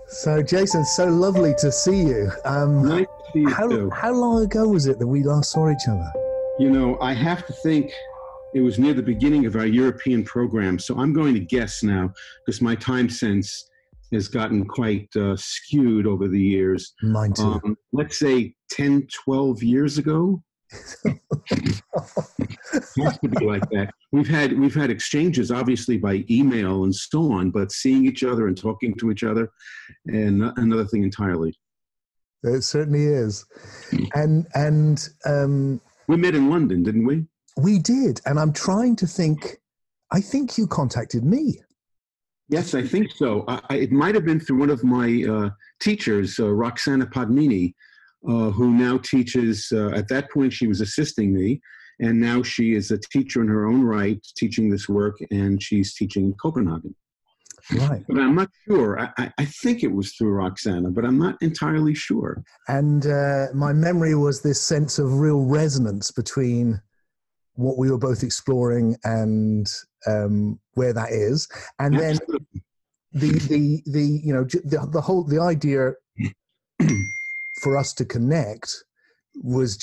So, Jason, so lovely to see you. Nice to see you too. How long ago was it that we last saw each other? You know, I have to think it was near the beginning of our European program. So I'm going to guess now, because my time sense has gotten quite skewed over the years. Mine too. Let's say 10, 12 years ago. It has to be like that. We've had exchanges, obviously, by email and so on, but seeing each other and talking to each other, and another thing entirely. It certainly is. And we met in London, didn't we? We did. And I'm trying to think. I think you contacted me. Yes, I think so. It might have been through one of my teachers, Roxana Padmini, who now teaches, at that point she was assisting me, and now she is a teacher in her own right, teaching this work, and she's teaching in Copenhagen. Right. But I'm not sure. I think it was through Roxana, but I'm not entirely sure. And my memory was this sense of real resonance between what we were both exploring and where that is. And Absolutely. then the idea for us to connect was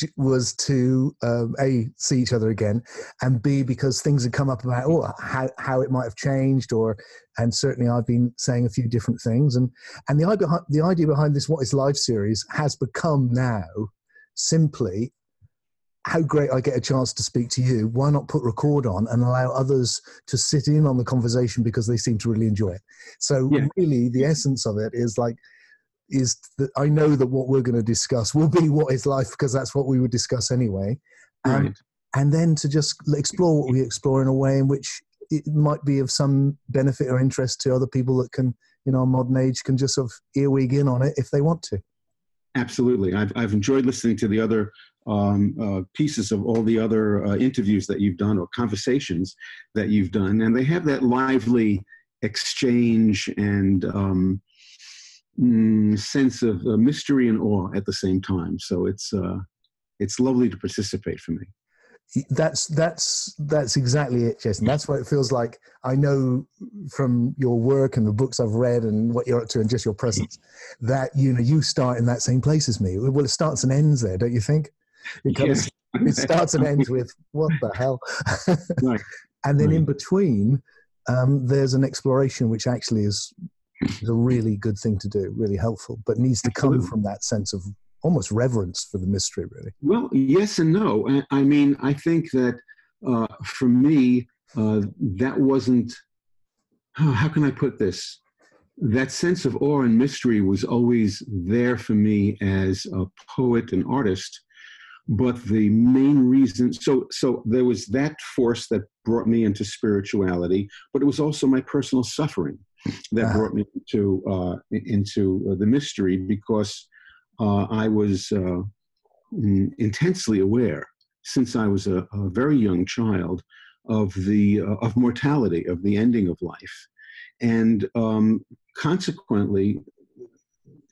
to A, see each other again, and B, because things had come up about how it might have changed, and certainly I've been saying a few different things, and the idea behind this What is Life series has become now simply how great I get a chance to speak to you. Why not put record on and allow others to sit in on the conversation because they seem to really enjoy it. So really the essence of it is that I know that what we're going to discuss will be what is life, because that's what we would discuss anyway. Right. And then to just explore what we explore in a way in which it might be of some benefit or interest to other people that can, in our modern age, can just sort of earwig in on it if they want to. Absolutely. I've enjoyed listening to the other pieces of all the other interviews that you've done or conversations that you've done. And they have that lively exchange and sense of mystery and awe at the same time. So it's lovely to participate for me. That's exactly it, Jason. That's what it feels like. I know from your work and the books I've read and what you're up to and just your presence that you start in that same place as me. Well, it starts and ends there, don't you think? Because it starts and ends with what the hell, right. And then in between, there's an exploration which actually is a really good thing to do, really helpful, but needs to come from that sense of almost reverence for the mystery, really. Well, yes and no. I mean, I think that for me, that wasn't, how can I put this? That sense of awe and mystery was always there for me as a poet and artist. But the main reason, so there was that force that brought me into spirituality, but it was also my personal suffering that brought me into the mystery, because I was intensely aware since I was a very young child of mortality, of the ending of life, and consequently,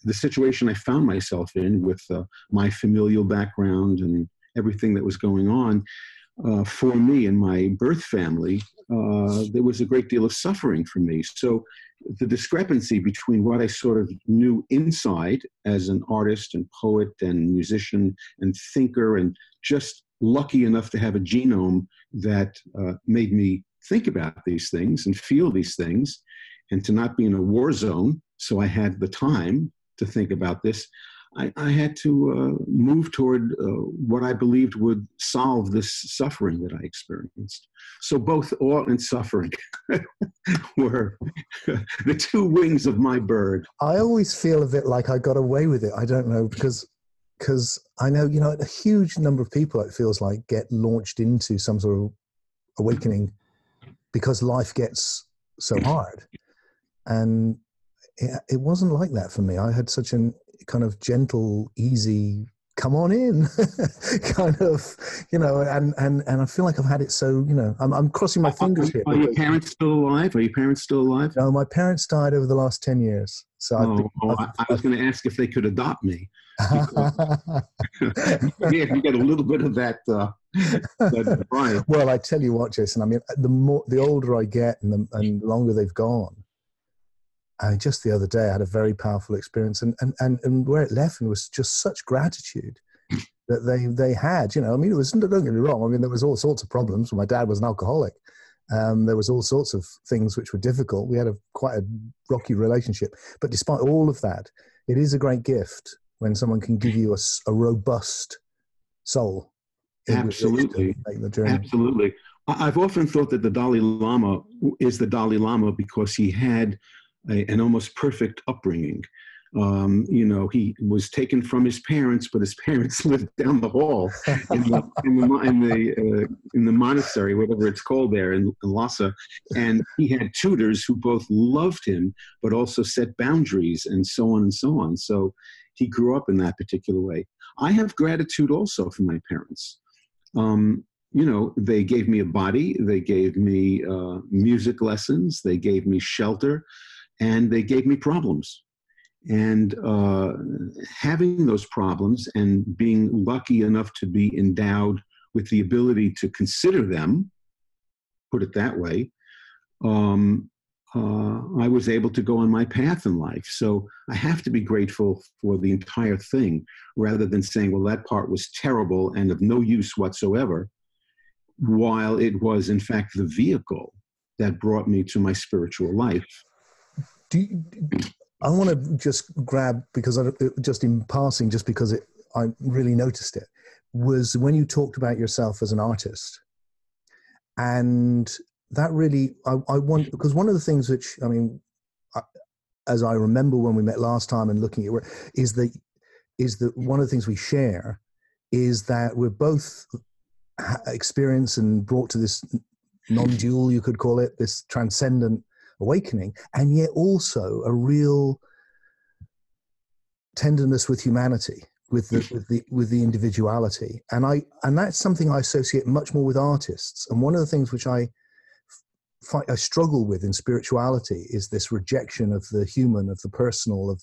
the situation I found myself in with my familial background and everything that was going on for me and my birth family, there was a great deal of suffering for me. So the discrepancy between what I sort of knew inside as an artist and poet and musician and thinker, and just lucky enough to have a genome that made me think about these things and feel these things, and to not be in a war zone, so I had the time to think about this, I had to move toward what I believed would solve this suffering that I experienced. So both awe and suffering were the two wings of my bird. I always feel a bit like I got away with it. I don't know, because I know, a huge number of people, it feels like, get launched into some sort of awakening because life gets so hard. And it wasn't like that for me. I had such a kind of gentle, easy, come on in kind of, and I feel like I've had it so, I'm crossing my fingers here. Are your parents still alive? No, my parents died over the last 10 years. So I was going to ask if they could adopt me. Yeah, you get a little bit of that. Well, I tell you what, Jason, I mean, the older I get and the longer they've gone, And just the other day, I had a very powerful experience, and where it left me was just such gratitude that they had. You know, I mean, it was, don't get me wrong. I mean, there was all sorts of problems. My dad was an alcoholic. There was all sorts of things which were difficult. We had quite a rocky relationship. But despite all of that, it is a great gift when someone can give you a robust soul. Absolutely. Make the journey. Absolutely. I've often thought that the Dalai Lama is the Dalai Lama because he had an almost perfect upbringing. You know, he was taken from his parents, but his parents lived down the hall in the monastery, whatever it's called there in Lhasa. And he had tutors who both loved him, but also set boundaries and so on and so on. So he grew up in that particular way. I have gratitude also for my parents. You know, they gave me a body, they gave me music lessons, they gave me shelter, and they gave me problems. And having those problems and being lucky enough to be endowed with the ability to consider them, put it that way, I was able to go on my path in life. So I have to be grateful for the entire thing, rather than saying, well, that part was terrible and of no use whatsoever, while it was, in fact, the vehicle that brought me to my spiritual life. I want to just grab, because just in passing, just because I really noticed it, was when you talked about yourself as an artist. And that really, I want, because one of the things which, I mean, as I remember when we met last time and looking at it, is that one of the things we share is that we're both experienced and brought to this non-dual, you could call it, this transcendent awakening, and yet also a real tenderness with humanity, with the individuality, and that's something I associate much more with artists. And one of the things which I struggle with in spirituality is this rejection of the human, of the personal, of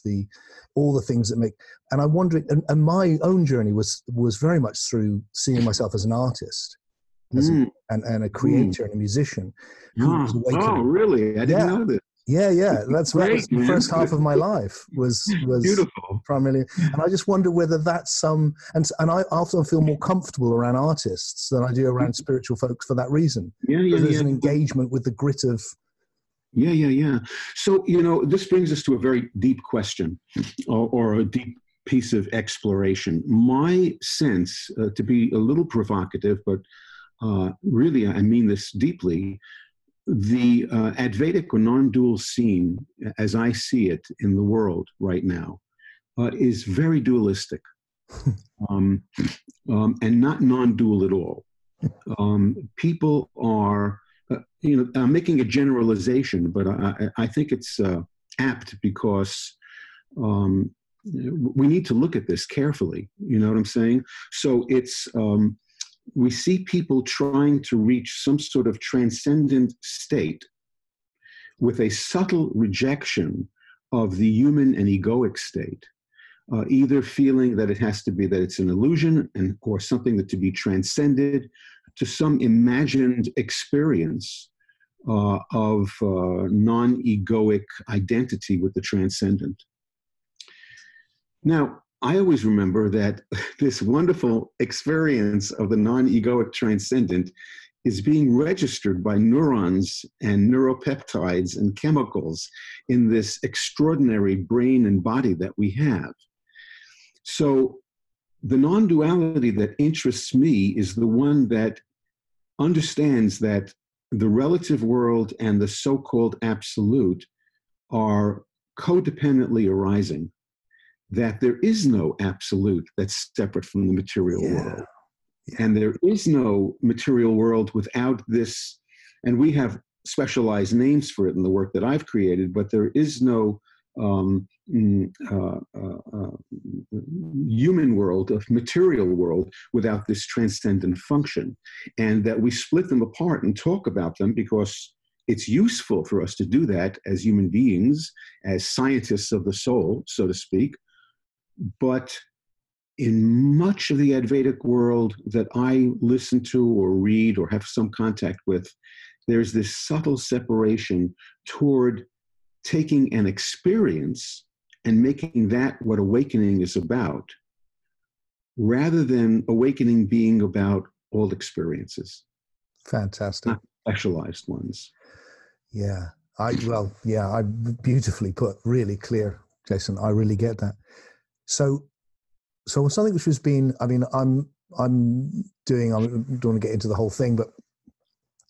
all the things that make. And I wonder, and my own journey was very much through seeing myself as an artist, and a creator and a musician. Oh, really? I didn't know this. Yeah. That was the first half of my life was beautiful, primarily. And I just wonder whether that's and I often feel more comfortable around artists than I do around spiritual folks for that reason. There's an engagement with the grit of. Yeah. So, you know, this brings us to a very deep question, or a deep piece of exploration. My sense, to be a little provocative, but really I mean this deeply, the Advaitic or non-dual scene, as I see it in the world right now, is very dualistic, and not non-dual at all. People are, you know, I'm making a generalization, but I think it's apt because we need to look at this carefully. You know what I'm saying? So it's we see people trying to reach some sort of transcendent state with a subtle rejection of the human and egoic state, either feeling that it has to be that it's an illusion or something that to be transcended to some imagined experience of non-egoic identity with the transcendent. Now, I always remember that this wonderful experience of the non-egoic transcendent is being registered by neurons and neuropeptides and chemicals in this extraordinary brain and body that we have. So the non-duality that interests me is the one that understands that the relative world and the so-called absolute are codependently arising, that there is no absolute that's separate from the material world. And there is no material world without this, and we have specialized names for it in the work that I've created, but there is no human world, of material world, without this transcendent function. And that we split them apart and talk about them because it's useful for us to do that as human beings, as scientists of the soul, so to speak. But in much of the Advaitic world that I listen to or read or have some contact with, there's this subtle separation toward taking an experience and making that what awakening is about, rather than awakening being about all experiences. Fantastic. Not specialized ones. Yeah. I beautifully put, really clear, Jason. I really get that. So something which has been, I mean, I don't want to get into the whole thing, but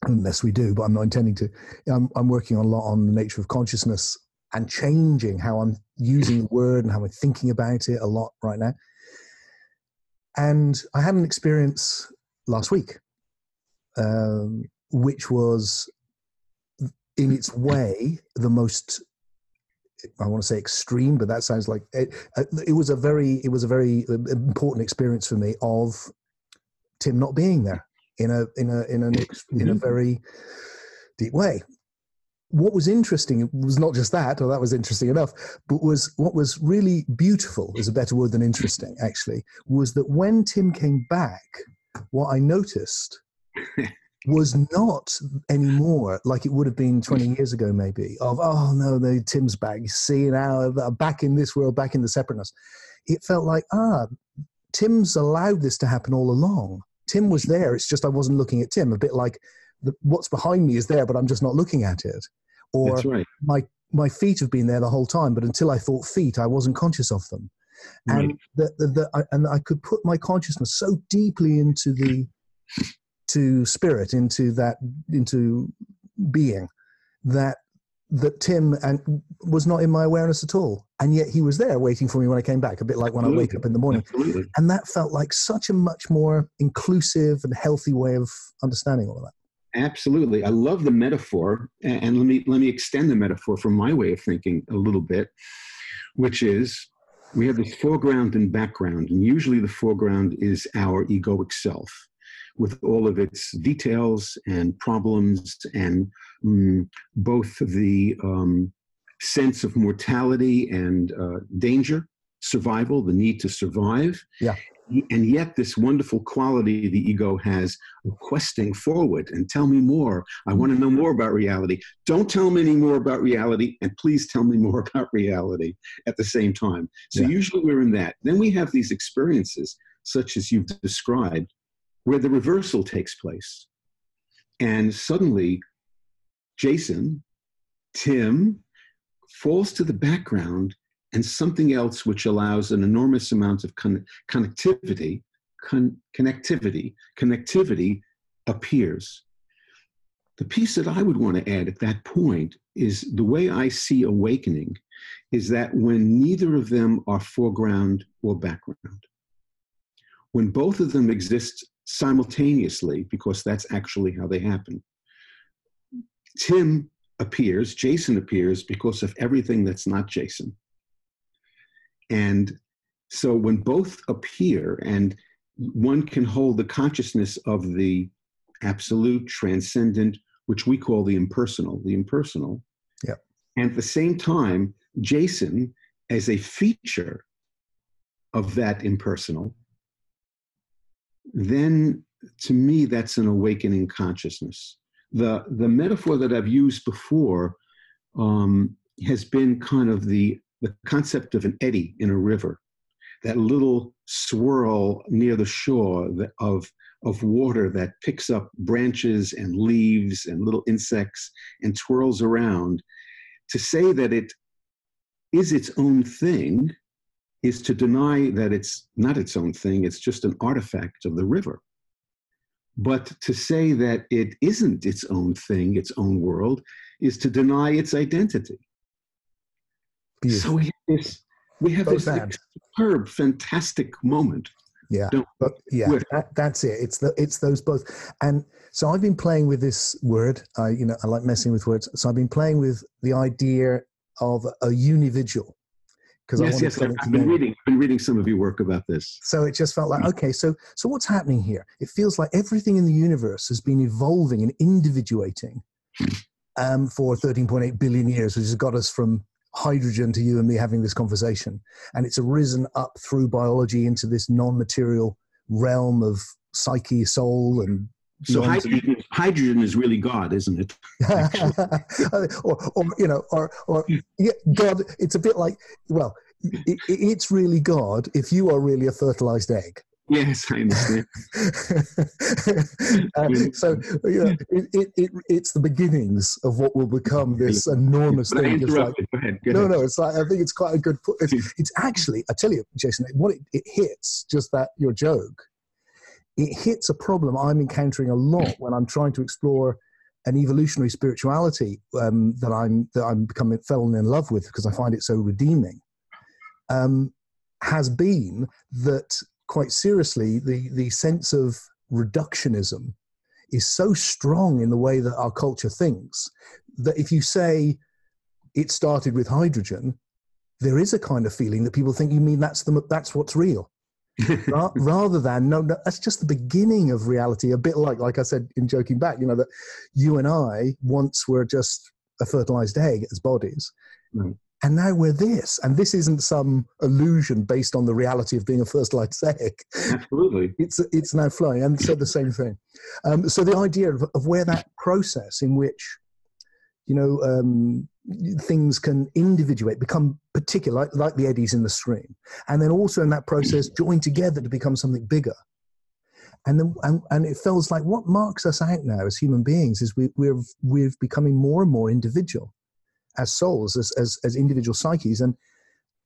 unless we do, but I'm not intending to. I'm working a lot on the nature of consciousness and changing how I'm using the word and how I'm thinking about it a lot right now. And I had an experience last week, which was, in its way, the most, I want to say extreme, but that sounds like it was a very important experience for me of Tim not being there in a very deep way. What was interesting was not just that, or that was interesting enough, but what was really beautiful, is a better word than interesting actually, was that when Tim came back, what I noticed was not anymore like it would have been 20 years ago, maybe, of, oh no, Tim's back, see now, back in this world, back in the separateness. It felt like, Tim's allowed this to happen all along. Tim was there, it's just I wasn't looking at Tim, a bit like what's behind me is there, but I'm just not looking at it. Or that's right. my feet have been there the whole time, but until I thought feet, I wasn't conscious of them. Right. And I could put my consciousness so deeply into spirit, into being, that Tim was not in my awareness at all, and yet he was there waiting for me when I came back, a bit like when I wake up in the morning. Absolutely. And that felt like such a much more inclusive and healthy way of understanding all of that. Absolutely. I love the metaphor, and let me extend the metaphor from my way of thinking a little bit, which is, we have this foreground and background, and usually the foreground is our egoic self, with all of its details and problems, and both the sense of mortality and danger, survival, the need to survive. Yeah. And yet this wonderful quality the ego has of questing forward and tell me more. I want to know more about reality. Don't tell me any more about reality, and please tell me more about reality at the same time. So usually we're in that. Then we have these experiences, such as you've described, where the reversal takes place. And suddenly, Jason, Tim, falls to the background, and something else which allows an enormous amount of connectivity appears. The piece that I would want to add at that point is, the way I see awakening is that when neither of them are foreground or background, when both of them exist simultaneously, because that's actually how they happen. Tim appears, Jason appears because of everything that's not Jason. And so when both appear, and one can hold the consciousness of the absolute, transcendent, which we call the impersonal, yeah. And at the same time, Jason, as a feature of that impersonal, then to me, that's an awakening consciousness. The metaphor that I've used before has been kind of the concept of an eddy in a river, that little swirl near the shore of water that picks up branches and leaves and little insects and twirls around. To say that it is its own thing is to deny that it's not its own thing, it's just an artifact of the river. But to say that it isn't its own thing, its own world, is to deny its identity. Beautiful. So we have this superb, fantastic moment. Yeah, that's it. It's those both. And so I've been playing with this word. I like messing with words. So I've been playing with the idea of a univigil. Yes, I've been reading some of your work about this. So it just felt like, okay, so what's happening here? It feels like everything in the universe has been evolving and individuating for 13.8 billion years, which has got us from hydrogen to you and me having this conversation. And it's arisen up through biology into this non-material realm of psyche, soul, and So hydrogen is really God, isn't it? or you know, or yeah, God. It's a bit like, well, it's really God if you are really a fertilized egg. Yes, I understand. So you know, it's the beginnings of what will become this enormous but thing. I interrupted. Go ahead. No, it's like, I think it's quite a good. It's actually, I tell you, Jason, what it hits, just that your joke. It hits a problem I'm encountering a lot when I'm trying to explore an evolutionary spirituality that I'm becoming fallen in love with because I find it so redeeming. Has been that, quite seriously, the sense of reductionism is so strong in the way that our culture thinks that if you say it started with hydrogen, there is a kind of feeling that people think you mean that's what's real. Rather than, no, that's just the beginning of reality. A bit like I said in joking back, you know, that you and I once were just a fertilized egg as bodies. Right. And now we're this, and this isn't some illusion based on the reality of being a fertilized egg. Absolutely. It's now flowing, and so the same thing. So the idea of where that process in which, you know, things can individuate, become particular, like the eddies in the stream, and then also in that process join together to become something bigger. And then, and it feels like what marks us out now as human beings is we're becoming more and more individual as souls, as individual psyches, and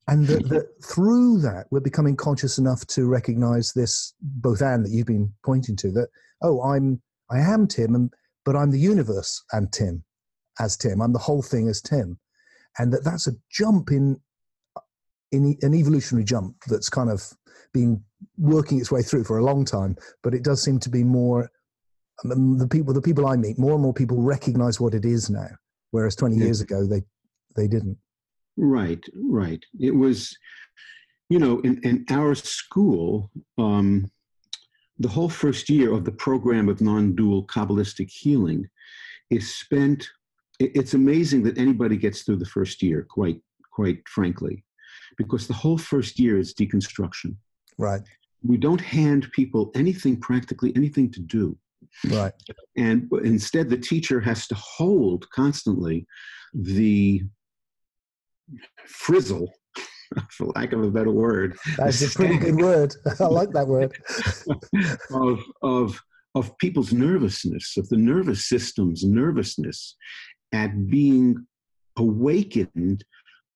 that through that we're becoming conscious enough to recognize this, both and that you've been pointing to, that I am Tim, but I'm the universe and Tim as Tim. I'm the whole thing as Tim, and that's a jump in an evolutionary jump that's kind of been working its way through for a long time. But it does seem to be more the people I meet, more and more people recognize what it is now, whereas 20 years ago they didn't. Right. It was, you know, in our school, the whole first year of the program of non-dual Kabbalistic healing is spent. It's amazing that anybody gets through the first year, quite frankly, because the whole first year is deconstruction. Right. We don't hand people practically anything to do. Right. And instead, the teacher has to hold constantly the frizzle, for lack of a better word. That's a pretty good word. I like that word. of people's nervousness, of the nervous system's nervousness at being awakened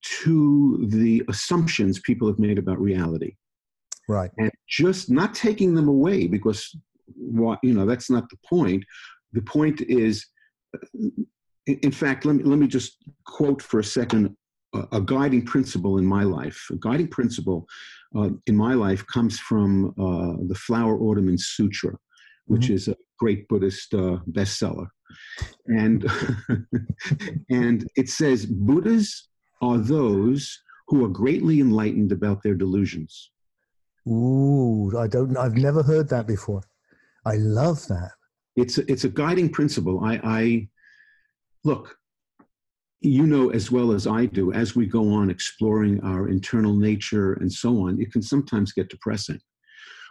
to the assumptions people have made about reality. Right. And just not taking them away, because that's not the point. The point is, in fact, let me just quote for a second a guiding principle in my life. A guiding principle in my life comes from the Flower Ornament Sutra, which is a great Buddhist bestseller. And and it says, Buddhas are those who are greatly enlightened about their delusions. Ooh, I've never heard that before. I love that. It's a guiding principle. I look, you know as well as I do, as we go on exploring our internal nature and so on, it can sometimes get depressing.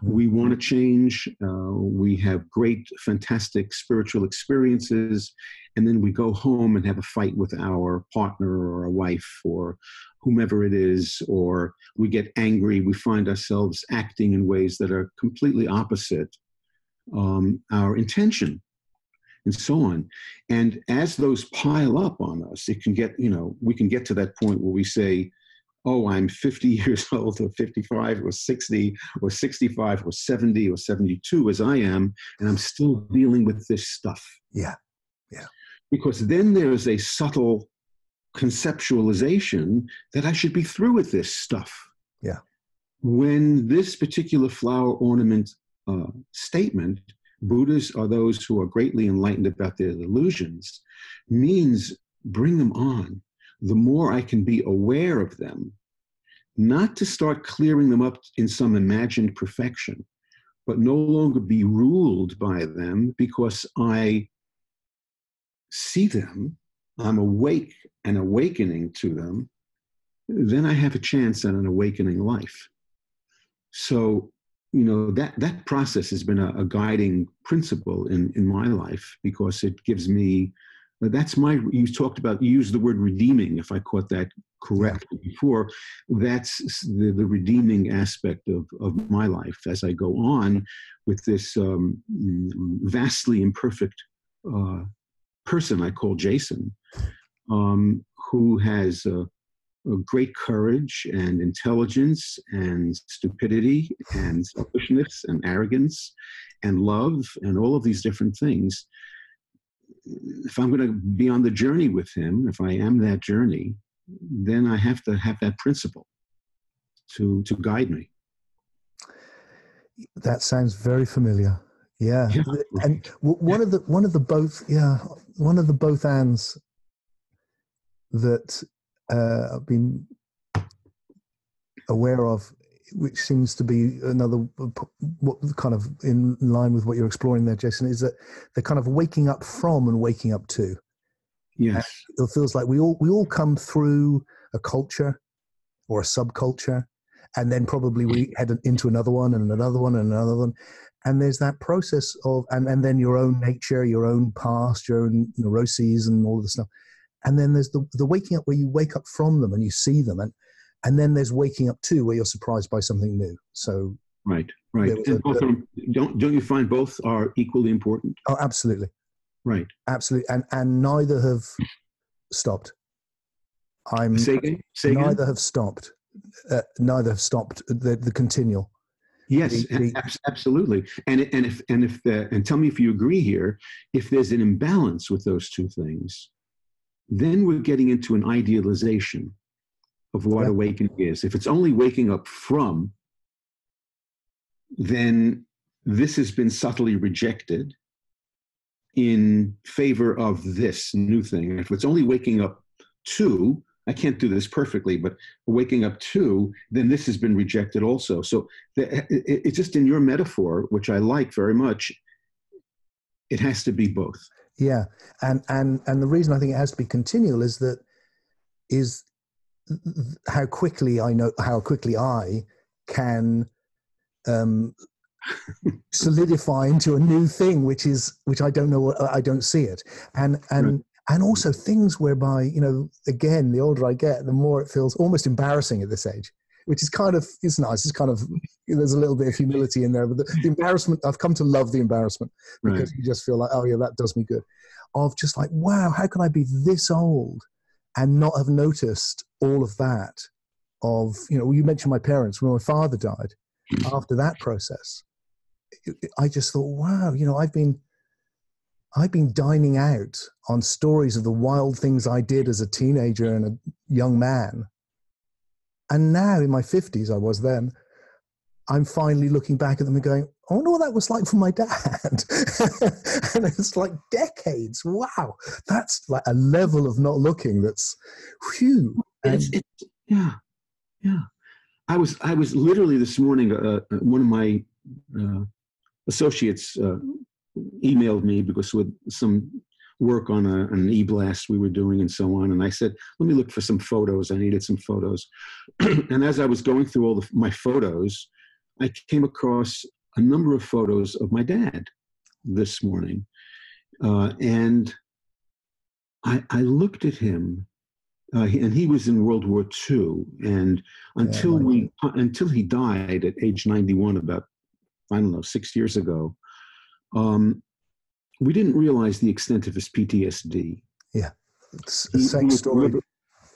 We want to change. We have great, fantastic spiritual experiences, and then we go home and have a fight with our partner or a wife or whomever it is, or we get angry. We find ourselves acting in ways that are completely opposite our intention, and so on. And as those pile up on us, it can get, we can get to that point where we say, oh, I'm 50 years old or 55 or 60 or 65 or 70 or 72 as I am, and I'm still dealing with this stuff. Yeah. Because then there's a subtle conceptualization that I should be through with this stuff. Yeah. When this particular flower ornament statement, Buddhas are those who are greatly enlightened about their delusions, means bring them on. The more I can be aware of them, not to start clearing them up in some imagined perfection, but no longer be ruled by them because I see them, I'm awake and awakening to them, then I have a chance at an awakening life. So that process has been a guiding principle in my life, because it gives me, you used the word redeeming, if I caught that correctly before. That's the redeeming aspect of my life as I go on with this vastly imperfect person I call Jason, who has great courage and intelligence and stupidity and selfishness and arrogance and love and all of these different things. If I'm going to be on the journey with him, if I am that journey, then I have to have that principle to guide me. That sounds very familiar. Yeah. And one of the both ands that I've been aware of, which seems to be another, what kind of in line with what you're exploring there, Jason, is that they're kind of waking up from and waking up to. Yes. And it feels like we all come through a culture or a subculture, and then probably we head into another one and another one and another one. And there's that process of, and then your own nature, your own past, your own neuroses and all of this stuff. And then there's the waking up where you wake up from them and you see them. And then there's waking up too, where you're surprised by something new. So right. And both of them, don't you find both are equally important? Oh, absolutely. Right. Absolutely. And neither have stopped. Say again? Neither have stopped. Neither have stopped the continual. Yes, absolutely. And tell me if you agree here. If there's an imbalance with those two things, then we're getting into an idealization of what awakening is. If it's only waking up from, then this has been subtly rejected in favor of this new thing. If it's only waking up to, I can't do this perfectly, but waking up to, then this has been rejected also. So it's just in your metaphor, which I like very much, it has to be both. Yeah, and the reason I think it has to be continual is how quickly I can solidify into a new thing, which I don't know what, I don't see it, and also things whereby, again, the older I get, the more it feels almost embarrassing at this age, which is it's nice. It's kind of, there's a little bit of humility in there, but the embarrassment, I've come to love the embarrassment, because you just feel like, oh yeah, that does me good. Of just like, wow, how can I be this old and not have noticed all of that? Of, you mentioned my parents. When my father died, after that process, I just thought, wow, I've been dining out on stories of the wild things I did as a teenager and a young man. And now in my 50s, I was then, I'm finally looking back at them and going, I wonder what that was like for my dad. And it's like decades. Wow. That's like a level of not looking that's whew. Yeah. I was literally this morning, one of my associates emailed me because with some work on an e-blast we were doing and so on. And I said, let me look for some photos. I needed some photos. And as I was going through all my photos, I came across a number of photos of my dad this morning. And I looked at him, and he was in World War II. And until he died at age 91, about, 6 years ago, we didn't realize the extent of his PTSD. Yeah, it's the same story.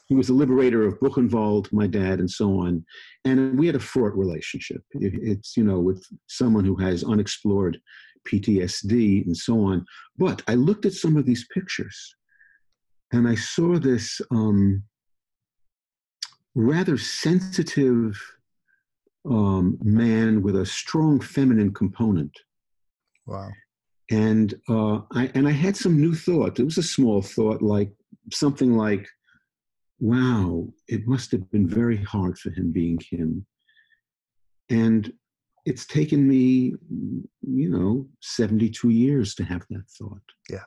He was a liberator of Buchenwald, my dad, and so on. And we had a fraught relationship. It's, with someone who has unexplored PTSD and so on. But I looked at some of these pictures and I saw this rather sensitive man with a strong feminine component. Wow. And I had some new thought. It was a small thought, like something like, wow, it must have been very hard for him being him. And it's taken me, 72 years to have that thought. Yeah.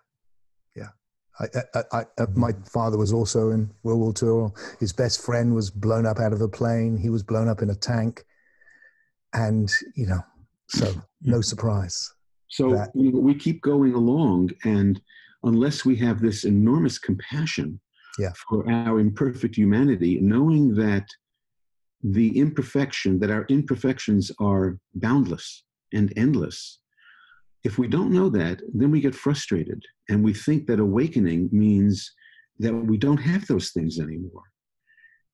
My father was also in World War II. His best friend was blown up out of a plane. He was blown up in a tank. And, So no surprise So that, we keep going along, and unless we have this enormous compassion yeah, for our imperfect humanity, knowing that that our imperfections are boundless and endless, if we don't know that, then we get frustrated, and we think that awakening means that we don't have those things anymore.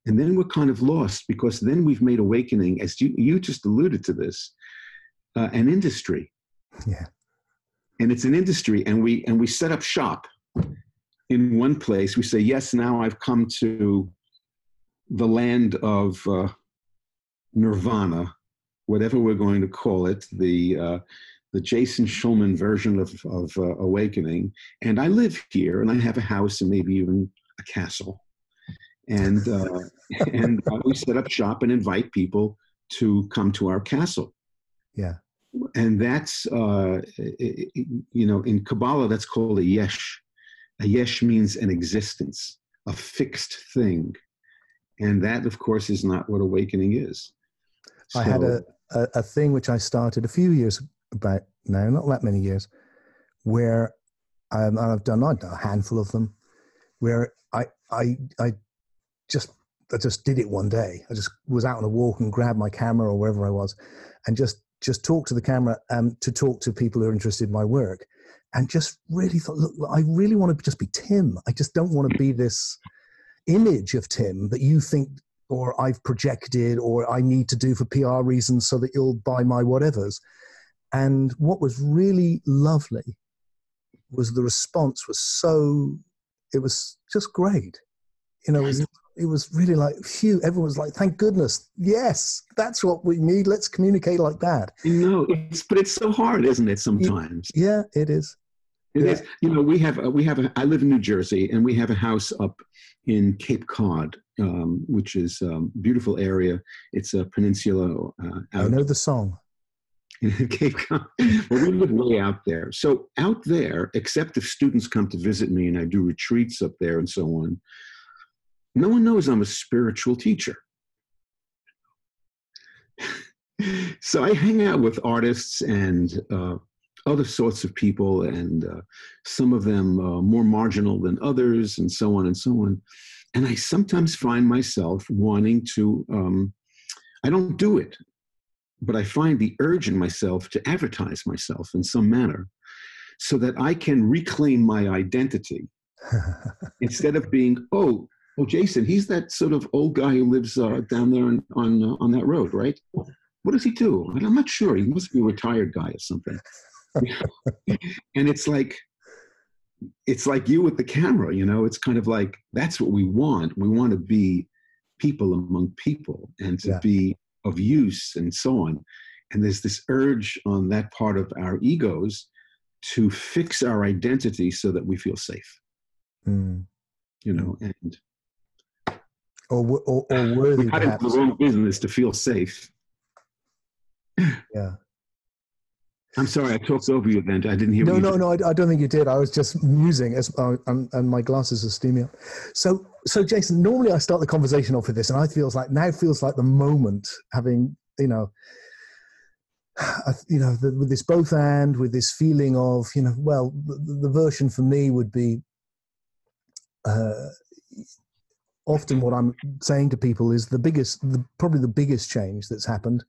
And then we're kind of lost, because then we've made awakening, as you just alluded to this, an industry. yeah, And it's an industry, and we set up shop in one place. We say, yes, now I've come to the land of nirvana, whatever we're going to call it, the Jason Shulman version of awakening. And I live here, and I have a house and maybe even a castle. And we set up shop and invite people to come to our castle. yeah. And that's, in Kabbalah, that's called a yesh. A yesh means an existence, a fixed thing. And that, of course, is not what awakening is. I had a thing which I started a few years back now, not that many years, where I've done a handful of them, where I just did it one day. I just was out on a walk and grabbed my camera or wherever I was, and just talk to the camera to talk to people who are interested in my work, and just really thought, look, I really want to just be Tim. I just don't want to be this image of Tim that you think or I've projected or I need to do for PR reasons so that you'll buy my whatevers. And what was really lovely was the response it was just great. It was really like, phew, everyone was like, thank goodness. Yes, that's what we need. Let's communicate like that. But it's so hard, isn't it, sometimes? Yeah, it is. It is. I live in New Jersey, and we have a house up in Cape Cod, which is a beautiful area. It's a peninsula. I know the song. In Cape Cod. Well, we live way out there. So out there, except if students come to visit me and I do retreats up there and so on, no one knows I'm a spiritual teacher. So I hang out with artists and other sorts of people, and some of them more marginal than others, and so on and so on. And I sometimes find myself wanting to, I don't do it, but I find the urge in myself to advertise myself in some manner so that I can reclaim my identity instead of being, oh, Jason, he's that sort of old guy who lives down there on that road, right? What does he do? And I'm not sure. He must be a retired guy or something. And it's like you with the camera, it's kind of like, that's what we want. We want to be people among people and to be of use and so on. And there's this urge on that part of our egos to fix our identity so that we feel safe. And or worthy, we got into the wrong business to feel safe. Yeah. I'm sorry, I talked over you then. I didn't hear. No, I don't think you did. I was just musing, and my glasses are steaming up. So Jason, normally I start the conversation off with this, and now feels like the moment, having with this both and, with this feeling of the version for me would be often what I'm saying to people is probably the biggest change that's happened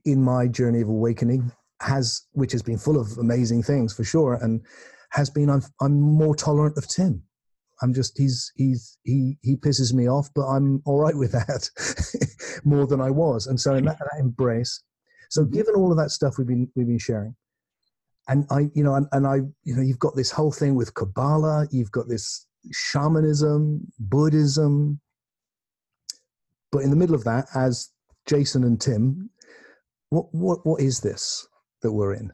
in my journey of awakening, which has been full of amazing things for sure, and has been I'm more tolerant of Tim. I'm just he pisses me off, but I'm all right with that more than I was. And so in that embrace, so given all of that stuff we've been sharing, and you've got this whole thing with Kabbalah, you've got this shamanism, Buddhism, but in the middle of that, as Jason and Tim, what is this that we're in?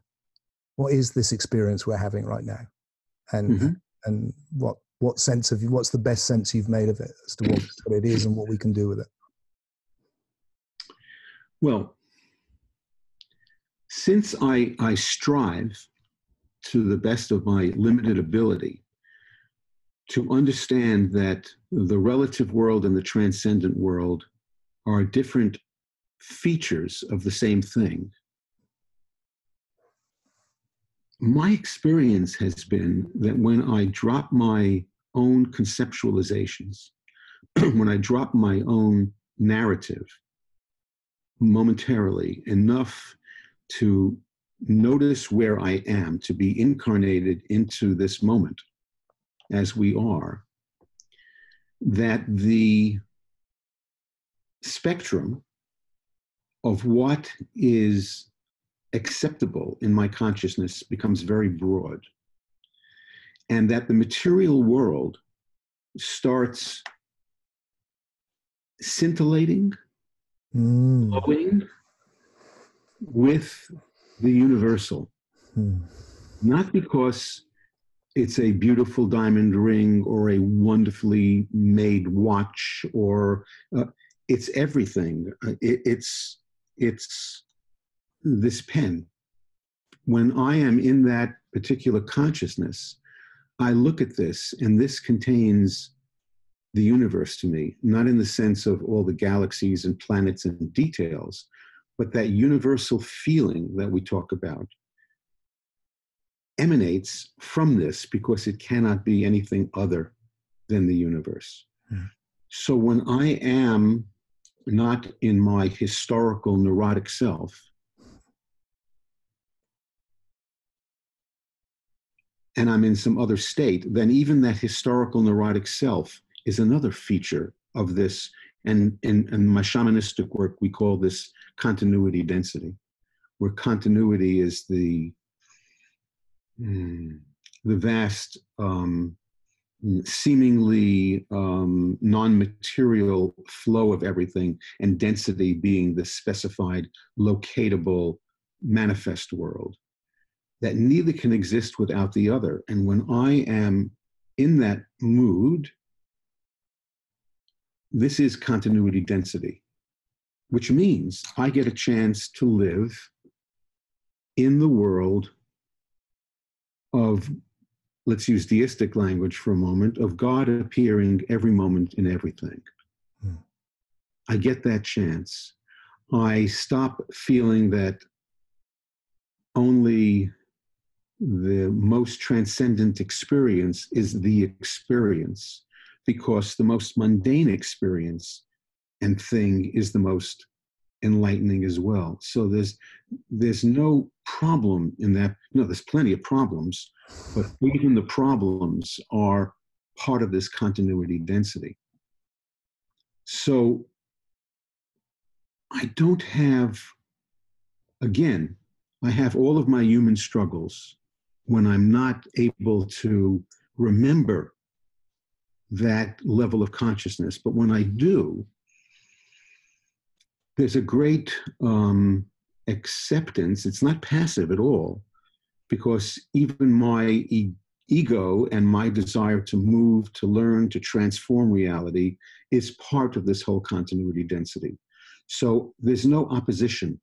What is this experience we're having right now? And and what's the best sense you've made of it as to what it is and what we can do with it? Well, since I strive to the best of my limited ability to understand that the relative world and the transcendent world are different features of the same thing, my experience has been that when I drop my own conceptualizations, when I drop my own narrative momentarily enough to notice where I am, to be incarnated into this moment as we are, that the spectrum of what is acceptable in my consciousness becomes very broad, and that the material world starts scintillating, glowing with the universal. Not because it's a beautiful diamond ring or a wonderfully made watch, or it's everything. It's this pen. When I am in that particular consciousness, I look at this, and this contains the universe to me, not in the sense of all the galaxies and planets and details, but that universal feeling that we talk about emanates from this, because it cannot be anything other than the universe. So when I am not in my historical neurotic self, and I'm in some other state, then even that historical neurotic self is another feature of this. And in my shamanistic work, we call this continuity density, where continuity is the vast, seemingly non-material flow of everything, and density being the specified, locatable, manifest world, that neither can exist without the other. And when I am in that mood, this is continuity density, which means I get a chance to live in the world of, let's use deistic language for a moment, of God appearing every moment in everything. I get that chance. I stop feeling that only the most transcendent experience is the experience, because the most mundane experience and thing is the most enlightening as well. So there's no problem in that. No, there's plenty of problems, but even the problems are part of this continuity density. So I don't have, again, I have all of my human struggles when I'm not able to remember that level of consciousness. But when I do, there's a great acceptance. It's not passive at all, because even my ego and my desire to move, to learn, to transform reality is part of this whole continuity density. So there's no opposition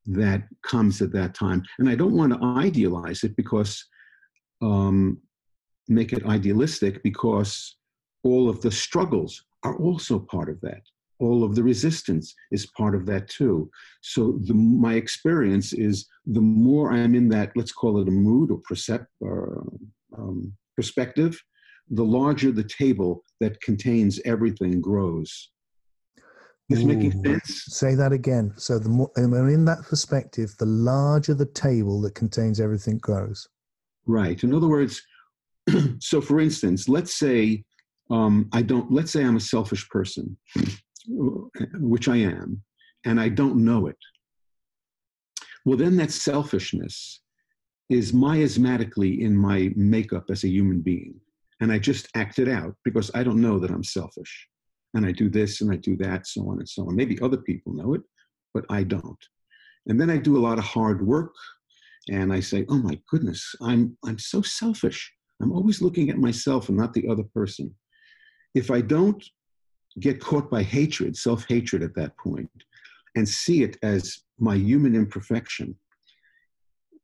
that comes at that time. And I don't want to idealize it, because make it idealistic, because all of the struggles are also part of that. All of the resistance is part of that too. So my experience is, the more I'm in that, let's call it a mood or perspective, the larger the table that contains everything grows. Is this making sense? Say that again. So the more I'm in that perspective, the larger the table that contains everything grows. Right. In other words, so for instance, let's say let's say I'm a selfish person, which I am, and I don't know it. Well, then that selfishness is miasmatically in my makeup as a human being. And I just act it out because I don't know that I'm selfish. And I do this and I do that, so on and so on. Maybe other people know it, but I don't. And then I do a lot of hard work, and I say, oh my goodness, I'm so selfish. I'm always looking at myself and not the other person. If I don't get caught by hatred, self-hatred at that point, and see it as my human imperfection,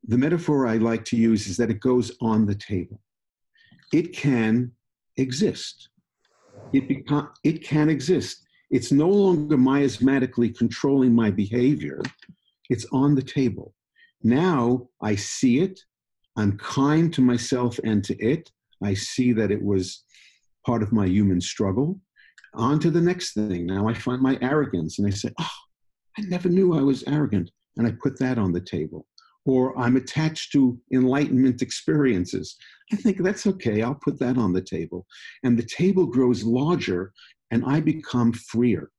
the metaphor I like to use is that it goes on the table. It can exist. It can exist. It's no longer miasmatically controlling my behavior. It's on the table. Now I see it, I'm kind to myself and to it. I see that it was part of my human struggle. On to the next thing. Now I find my arrogance, and I say, oh, I never knew I was arrogant. And I put that on the table. Or I'm attached to enlightenment experiences. I think that's okay. I'll put that on the table. And the table grows larger, and I become freer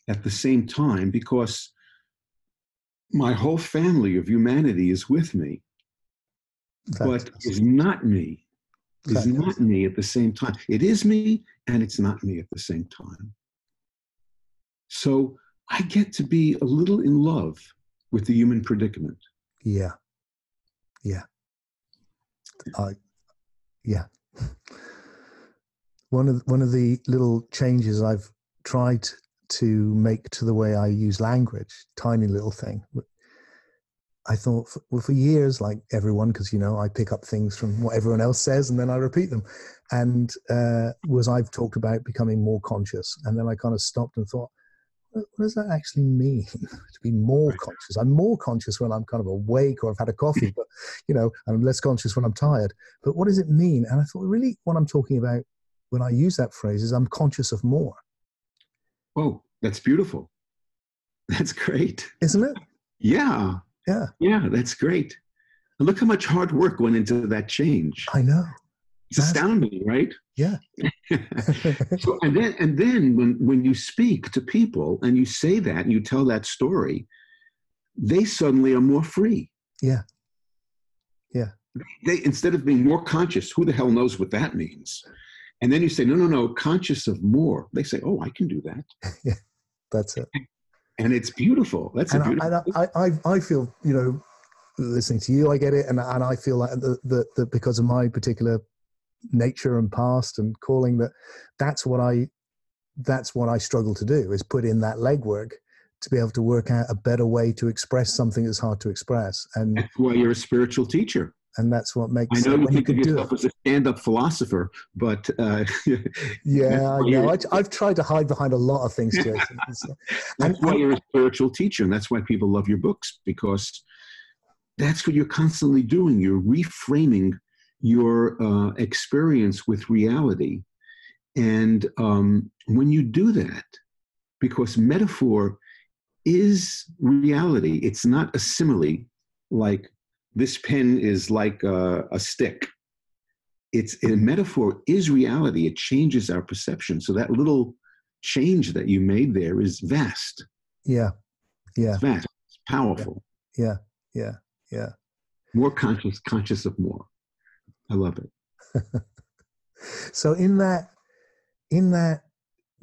at the same time, because my whole family of humanity is with me, but is not me. Is not me at the same time. It is me, and it's not me at the same time. So I get to be a little in love with the human predicament. Yeah. Yeah. Yeah. One of the little changes I've tried to make to the way I use language, tiny little thing. I thought for years, like everyone, because, you know, I pick up things from what everyone else says and then I repeat them. And I've talked about becoming more conscious. And then I kind of stopped and thought, what does that actually mean, to be more conscious? I'm more conscious when I'm kind of awake or I've had a coffee, but, you know, I'm less conscious when I'm tired. But what does it mean? And I thought, really, what I'm talking about when I use that phrase is I'm conscious of more. Oh, that's beautiful. That's great. Isn't it? Yeah. Yeah. Yeah, that's great. And look how much hard work went into that change. I know. It's astounding, right? Yeah. So, and then when you speak to people and you say that and you tell that story, they suddenly are more free. Yeah. Yeah. They, instead of being more conscious, who the hell knows what that means? And then you say, no, conscious of more. They say, oh, I can do that. Yeah, that's it. And it's beautiful. That's a beautiful. I feel, you know, listening to you, I get it, and I feel like that because of my particular nature and past and calling, that's what I struggle to do, is put in that legwork to be able to work out a better way to express something that's hard to express. And that's why you're a spiritual teacher. And that's what makes. I know you think of yourself as a stand-up philosopher, but yeah, I know. I've tried to hide behind a lot of things, Jason. That's why you're a spiritual teacher, and that's why people love your books, because that's what you're constantly doing. You're reframing your experience with reality, and when you do that, because metaphor is reality. It's not a simile, like this pen is like a stick. It's a metaphor is reality. It changes our perception. So that little change that you made there is vast. Yeah. Yeah. It's vast. It's powerful. Yeah. Yeah. Yeah. More conscious of more. I love it. So in that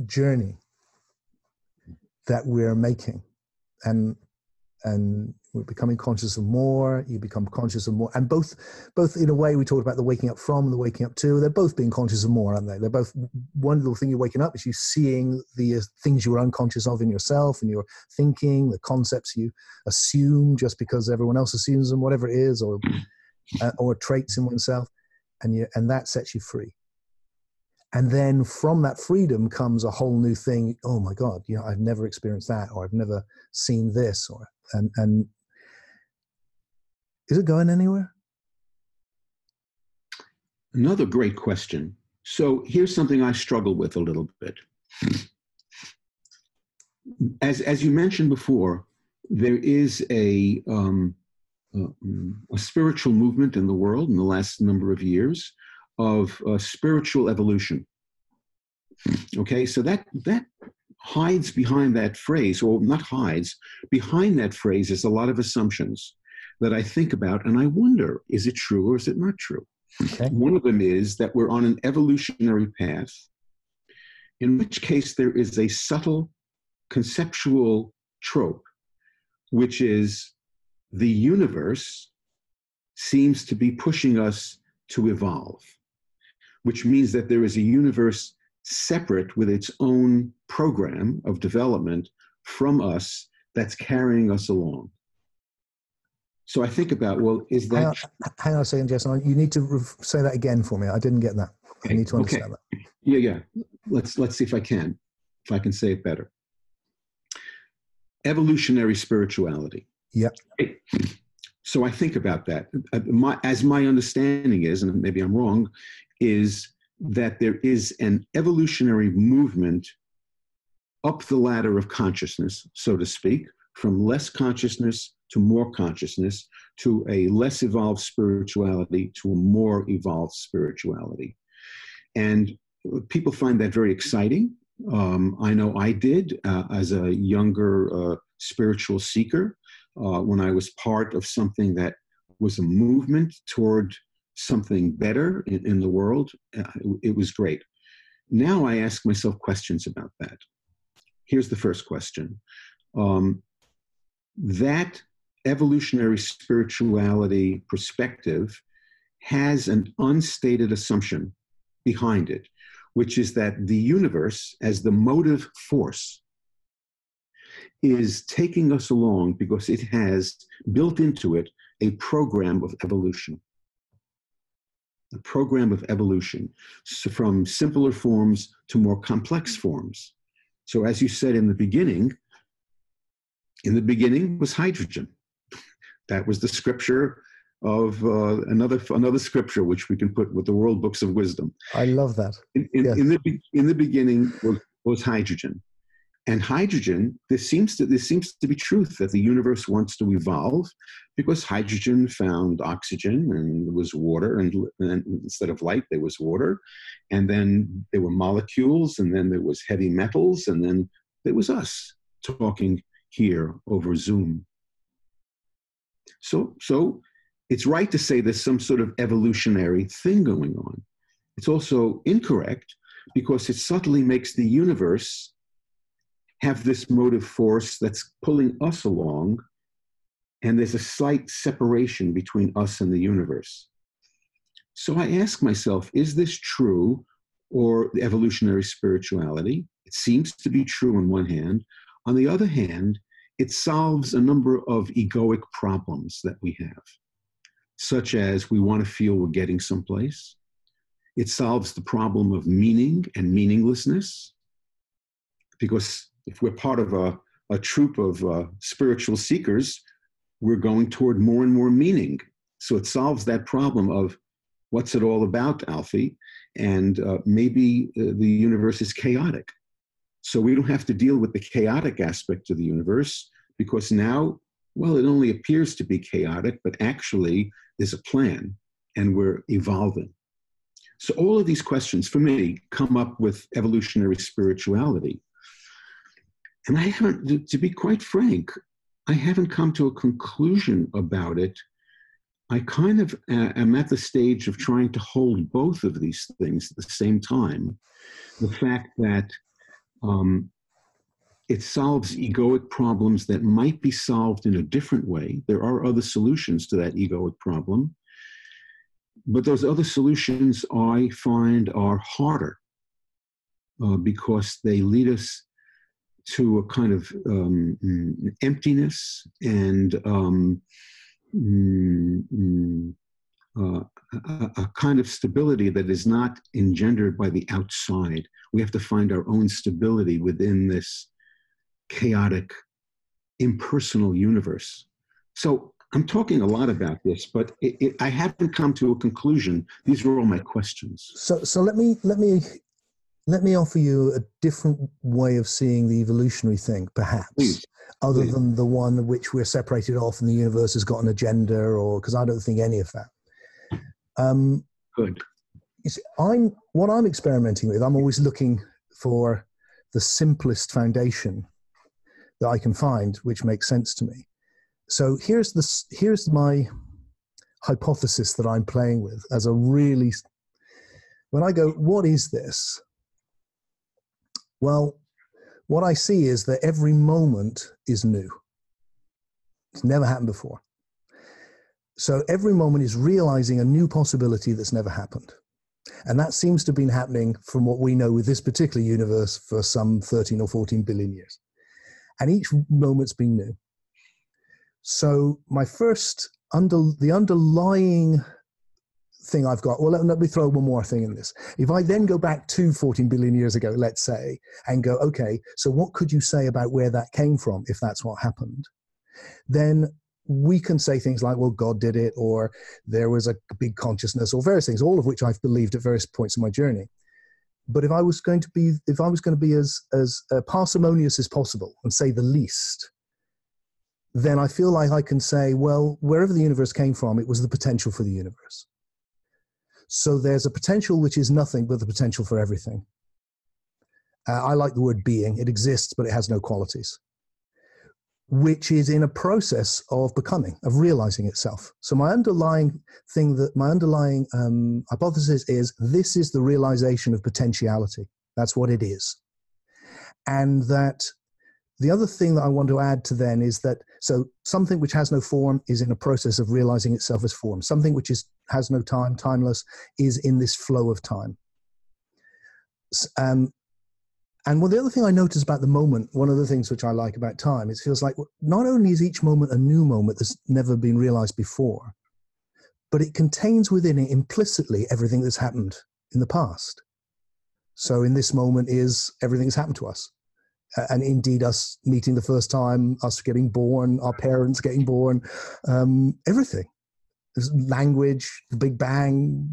journey that we're making, and we're becoming conscious of more, you become conscious of more. And both in a way, we talked about the waking up from and the waking up to, they're both being conscious of more, aren't they? They're both, one little thing you're waking up is you seeing the things you were unconscious of in yourself and your thinking, the concepts you assume just because everyone else assumes them, whatever it is, or traits in oneself. And that sets you free. And then from that freedom comes a whole new thing. Oh my God, you know, I've never experienced that, or I've never seen this, and is it going anywhere? Another great question. So here's something I struggle with a little bit. As you mentioned before, there is a spiritual movement in the world in the last number of years of spiritual evolution. Okay, so that hides behind that phrase, or not hides, behind that phrase is a lot of assumptions that I think about, and I wonder, is it true or is it not true? Okay. One of them is that we're on an evolutionary path, in which case there is a subtle conceptual trope, which is the universe seems to be pushing us to evolve, which means that there is a universe separate with its own program of development from us that's carrying us along. So I think about, well, is that... Hang on a second, Jason. You need to say that again for me. I didn't get that. I need to understand that. Yeah. Let's see if I can say it better. Evolutionary spirituality. Yeah. So I think about that. As my understanding is, and maybe I'm wrong, is that there is an evolutionary movement up the ladder of consciousness, so to speak, from less consciousness to more consciousness, to a less evolved spirituality, to a more evolved spirituality. And people find that very exciting. I know I did as a younger spiritual seeker, when I was part of something that was a movement toward something better in the world. It was great. Now I ask myself questions about that. Here's the first question. That evolutionary spirituality perspective has an unstated assumption behind it, which is that the universe, as the motive force, is taking us along because it has built into it a program of evolution. A program of evolution, so from simpler forms to more complex forms. So as you said in the beginning was hydrogen. That was the scripture of another scripture, which we can put with the World Books of Wisdom. I love that. In the beginning was hydrogen. And hydrogen, there seems to be truth that the universe wants to evolve, because hydrogen found oxygen, and there was water, and instead of light, there was water. And then there were molecules, and then there was heavy metals, and then there was us talking here over Zoom. So it's right to say there's some sort of evolutionary thing going on. It's also incorrect because it subtly makes the universe have this motive force that's pulling us along, and there's a slight separation between us and the universe. So I ask myself, is this true, or the evolutionary spirituality? It seems to be true on one hand. On the other hand, it solves a number of egoic problems that we have, such as we want to feel we're getting someplace. It solves the problem of meaning and meaninglessness, because if we're part of a troop of spiritual seekers, we're going toward more and more meaning. So it solves that problem of what's it all about, Alfie? And maybe the universe is chaotic. So we don't have to deal with the chaotic aspect of the universe, because now, well, it only appears to be chaotic, but actually there's a plan and we're evolving. So all of these questions, for me, come up with evolutionary spirituality. And I haven't, to be quite frank, I haven't come to a conclusion about it. I kind of am at the stage of trying to hold both of these things at the same time. The fact that it solves egoic problems that might be solved in a different way. There are other solutions to that egoic problem. But those other solutions I find are harder because they lead us to a kind of emptiness and a kind of stability that is not engendered by the outside. We have to find our own stability within this chaotic, impersonal universe. So I'm talking a lot about this, but I haven't come to a conclusion. These are all my questions. So let me offer you a different way of seeing the evolutionary thing, perhaps. Please. Other than the one which we're separated off and the universe has got an agenda, or because I don't think any of that. Good. You see, what I'm experimenting with, I'm always looking for the simplest foundation that I can find, which makes sense to me. So here's my hypothesis that I'm playing with as a really, when I go, what is this? Well, what I see is that every moment is new. It's never happened before. So every moment is realizing a new possibility that's never happened. And that seems to have been happening, from what we know, with this particular universe for some 13 or 14 billion years. And each moment's been new. So my first, the underlying thing I've got, well, let me throw one more thing in this. If I then go back to 14 billion years ago, let's say, and go, okay, so what could you say about where that came from, if that's what happened? Then we can say things like, well, God did it, or there was a big consciousness, or various things, all of which I've believed at various points in my journey. But if I was going to be as parsimonious as possible and say the least, then I feel like I can say, well, wherever the universe came from, it was the potential for the universe. So there's a potential which is nothing but the potential for everything. I like the word being. It exists, but it has no qualities, which is in a process of becoming, of realizing itself. So my underlying hypothesis is this is the realization of potentiality. That's what it is. And that the other thing that I want to add to then is that, so something which has no form is in a process of realizing itself as form. Something which has no time, timeless, is in this flow of time. And the other thing I notice about the moment, one of the things which I like about time, is it feels like not only is each moment a new moment that's never been realized before, but it contains within it implicitly everything that's happened in the past. So in this moment is everything that's happened to us. And indeed us meeting the first time, us getting born, our parents getting born, everything. There's language, the Big Bang,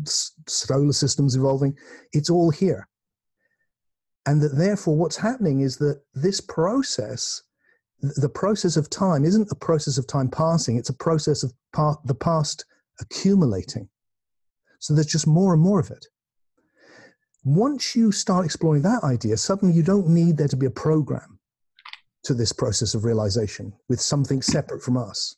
solar systems evolving, it's all here. And that therefore what's happening is that this process, the process of time, isn't a process of time passing, it's a process of the past accumulating. So there's just more and more of it. Once you start exploring that idea, suddenly you don't need there to be a program to this process of realization with something separate from us.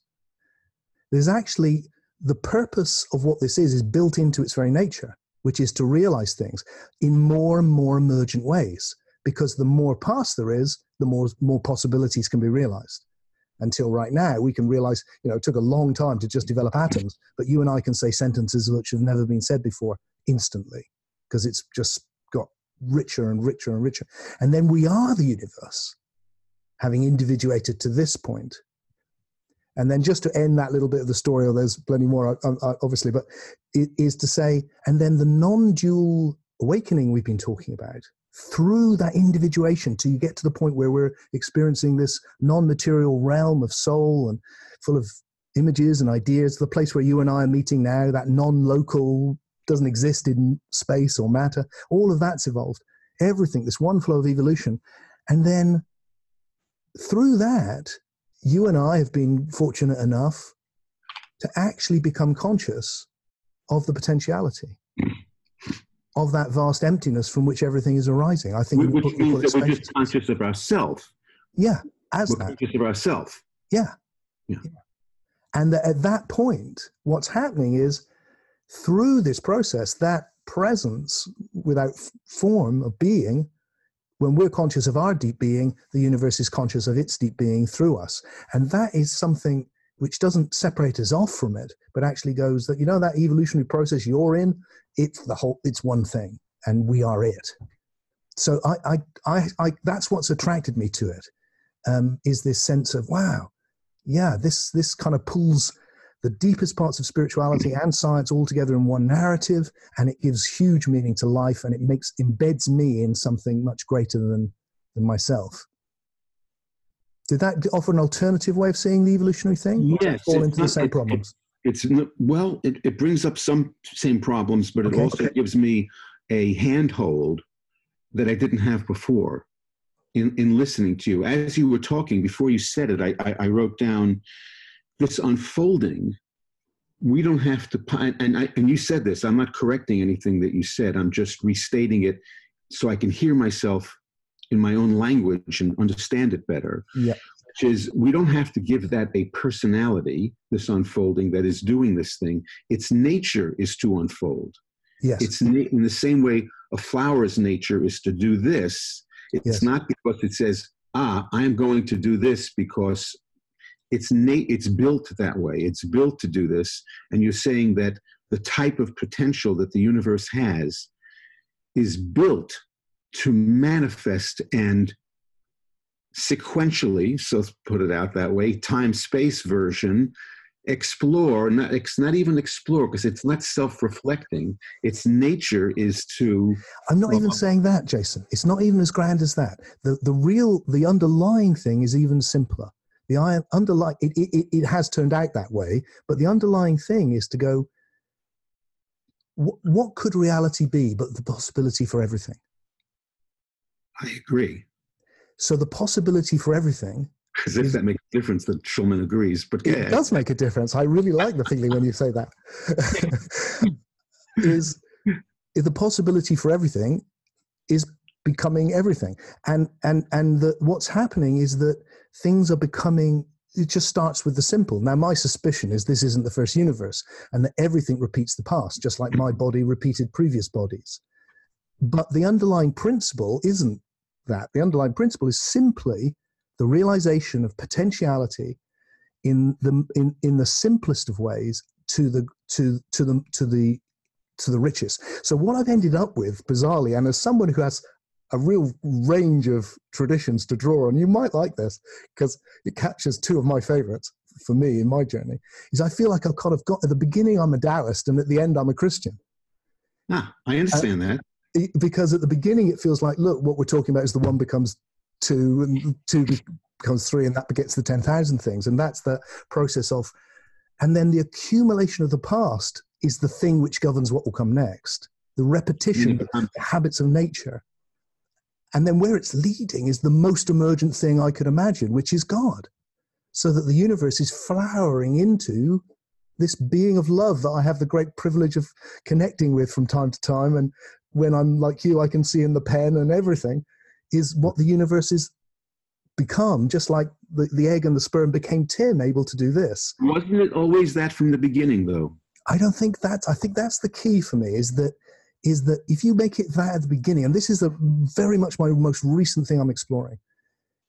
There's actually, the purpose of what this is built into its very nature, which is to realize things in more and more emergent ways, because the more past there is, the more possibilities can be realized. Until right now, we can realize, it took a long time to just develop atoms, but you and I can say sentences which have never been said before instantly, because it's just got richer and richer and richer. And then we are the universe, having individuated to this point. And then just to end that little bit of the story, or there's plenty more, obviously, but it is to say, and then the non-dual awakening we've been talking about, through that individuation till you get to the point where we're experiencing this non-material realm of soul and full of images and ideas, the place where you and I are meeting now, that non-local, doesn't exist in space or matter, all of that's evolved. Everything, this one flow of evolution. And then through that, you and I have been fortunate enough to actually become conscious of the potentiality of that vast emptiness from which everything is arising. I think which means that we're just conscious of ourselves. Yeah, we're conscious of ourselves. Yeah. And at that point, what's happening is through this process, that presence without form of being, when we're conscious of our deep being, the universe is conscious of its deep being through us. And that is something which doesn't separate us off from it, but actually goes that, that evolutionary process you're in, it's one thing, and we are it. So I that's what's attracted me to it, is this sense of, wow, yeah, this kind of pulls the deepest parts of spirituality and science all together in one narrative, and it gives huge meaning to life, and it embeds me in something much greater than myself. Did that offer an alternative way of seeing the evolutionary thing? Yes. Fall into the same problems? It brings up some same problems, but it also gives me a handhold that I didn't have before in listening to you. As you were talking, before you said it, I wrote down this unfolding. We don't have to, and you said this, I'm not correcting anything that you said, I'm just restating it so I can hear myself in my own language and understand it better. Yeah. Which is, we don't have to give that a personality, this unfolding that is doing this thing. Its nature is to unfold. Yes. It's in the same way a flower's nature is to do this. It's not because it says, I am going to do this, because it's built that way. It's built to do this. And you're saying that the type of potential that the universe has is built to manifest and sequentially, so put it out that way, time-space version, explore, not even explore, because it's not self-reflecting. Its nature is to... I'm not even saying that, Jason. It's not even as grand as that. The underlying thing is even simpler. underlying, it has turned out that way, but the underlying thing is to go, what could reality be but the possibility for everything? I agree. So the possibility for everything, as if that makes a difference that Shulman agrees, but it does make a difference. I really like the feeling when you say that. is the possibility for everything is becoming everything, and what's happening is that things are becoming. It just starts with the simple. Now, my suspicion is this isn't the first universe, and that everything repeats the past, just like my body repeated previous bodies. But the underlying principle isn't that. The underlying principle is simply the realization of potentiality in the simplest of ways to the richest. So what I've ended up with, bizarrely, and as someone who has a real range of traditions to draw on, you might like this because it captures two of my favorites for me in my journey, is I feel like I've kind of got, at the beginning I'm a Taoist and at the end I'm a Christian. I understand that. Because at the beginning it feels like, look, what we're talking about is the one becomes two and two becomes three, and that begets the 10,000 things. And that's the process of, and then the accumulation of the past is the thing which governs what will come next. The repetition, the habits of nature. And then where it's leading is the most emergent thing I could imagine, which is God. So that the universe is flowering into this being of love that I have the great privilege of connecting with from time to time. And when I'm like you, I can see in the pen and everything, is what the universe is become, just like the egg and the sperm became Tim, able to do this. Wasn't it always that from the beginning, though? I think that's the key for me, is that if you make it that at the beginning, and this is very much my most recent thing I'm exploring,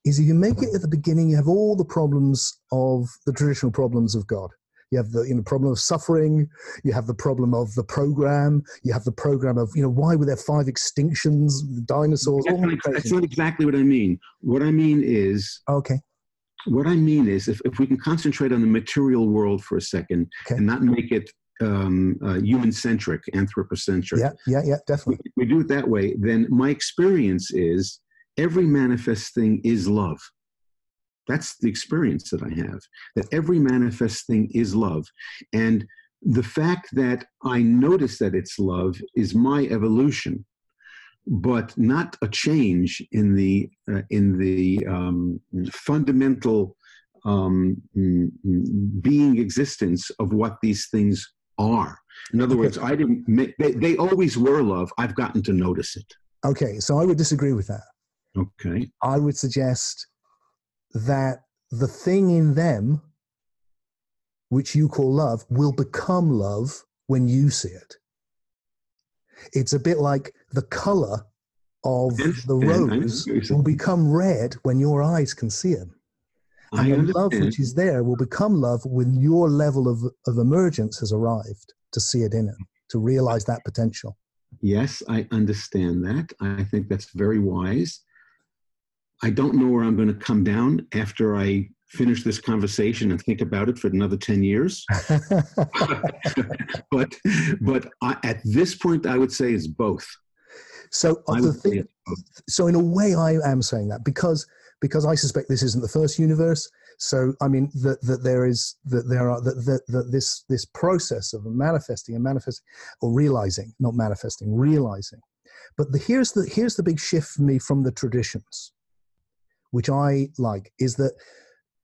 is if you make it at the beginning, you have all the problems of the traditional problems of God. You have the problem of suffering. You have the problem of the program. You have the program of why were there 5 extinctions, dinosaurs? That's not exactly what I mean. What I mean is if we can concentrate on the material world for a second, and not make it human-centric, anthropocentric. Yeah, definitely. If we do it that way, then my experience is every manifest thing is love. That's the experience that I have, that every manifest thing is love. And the fact that I notice that it's love is my evolution, but not a change in the fundamental being existence of what these things are. In other words, I didn't make, they always were love. I've gotten to notice it. Okay, so I would disagree with that. Okay. I would suggest that the thing in them, which you call love, will become love when you see it. It's a bit like the color of the rose will become red when your eyes can see it. And the love which is there will become love when your level of emergence has arrived to see it in it, to realize that potential. Yes, I understand that. I think that's very wise. I don't know where I'm going to come down after I finish this conversation and think about it for another 10 years. but at this point, I would say it's both. So in a way, I am saying that because I suspect this isn't the first universe. So I mean this process of manifesting or realizing, not manifesting, realizing. But here's the big shift for me from the traditions, which I like, is that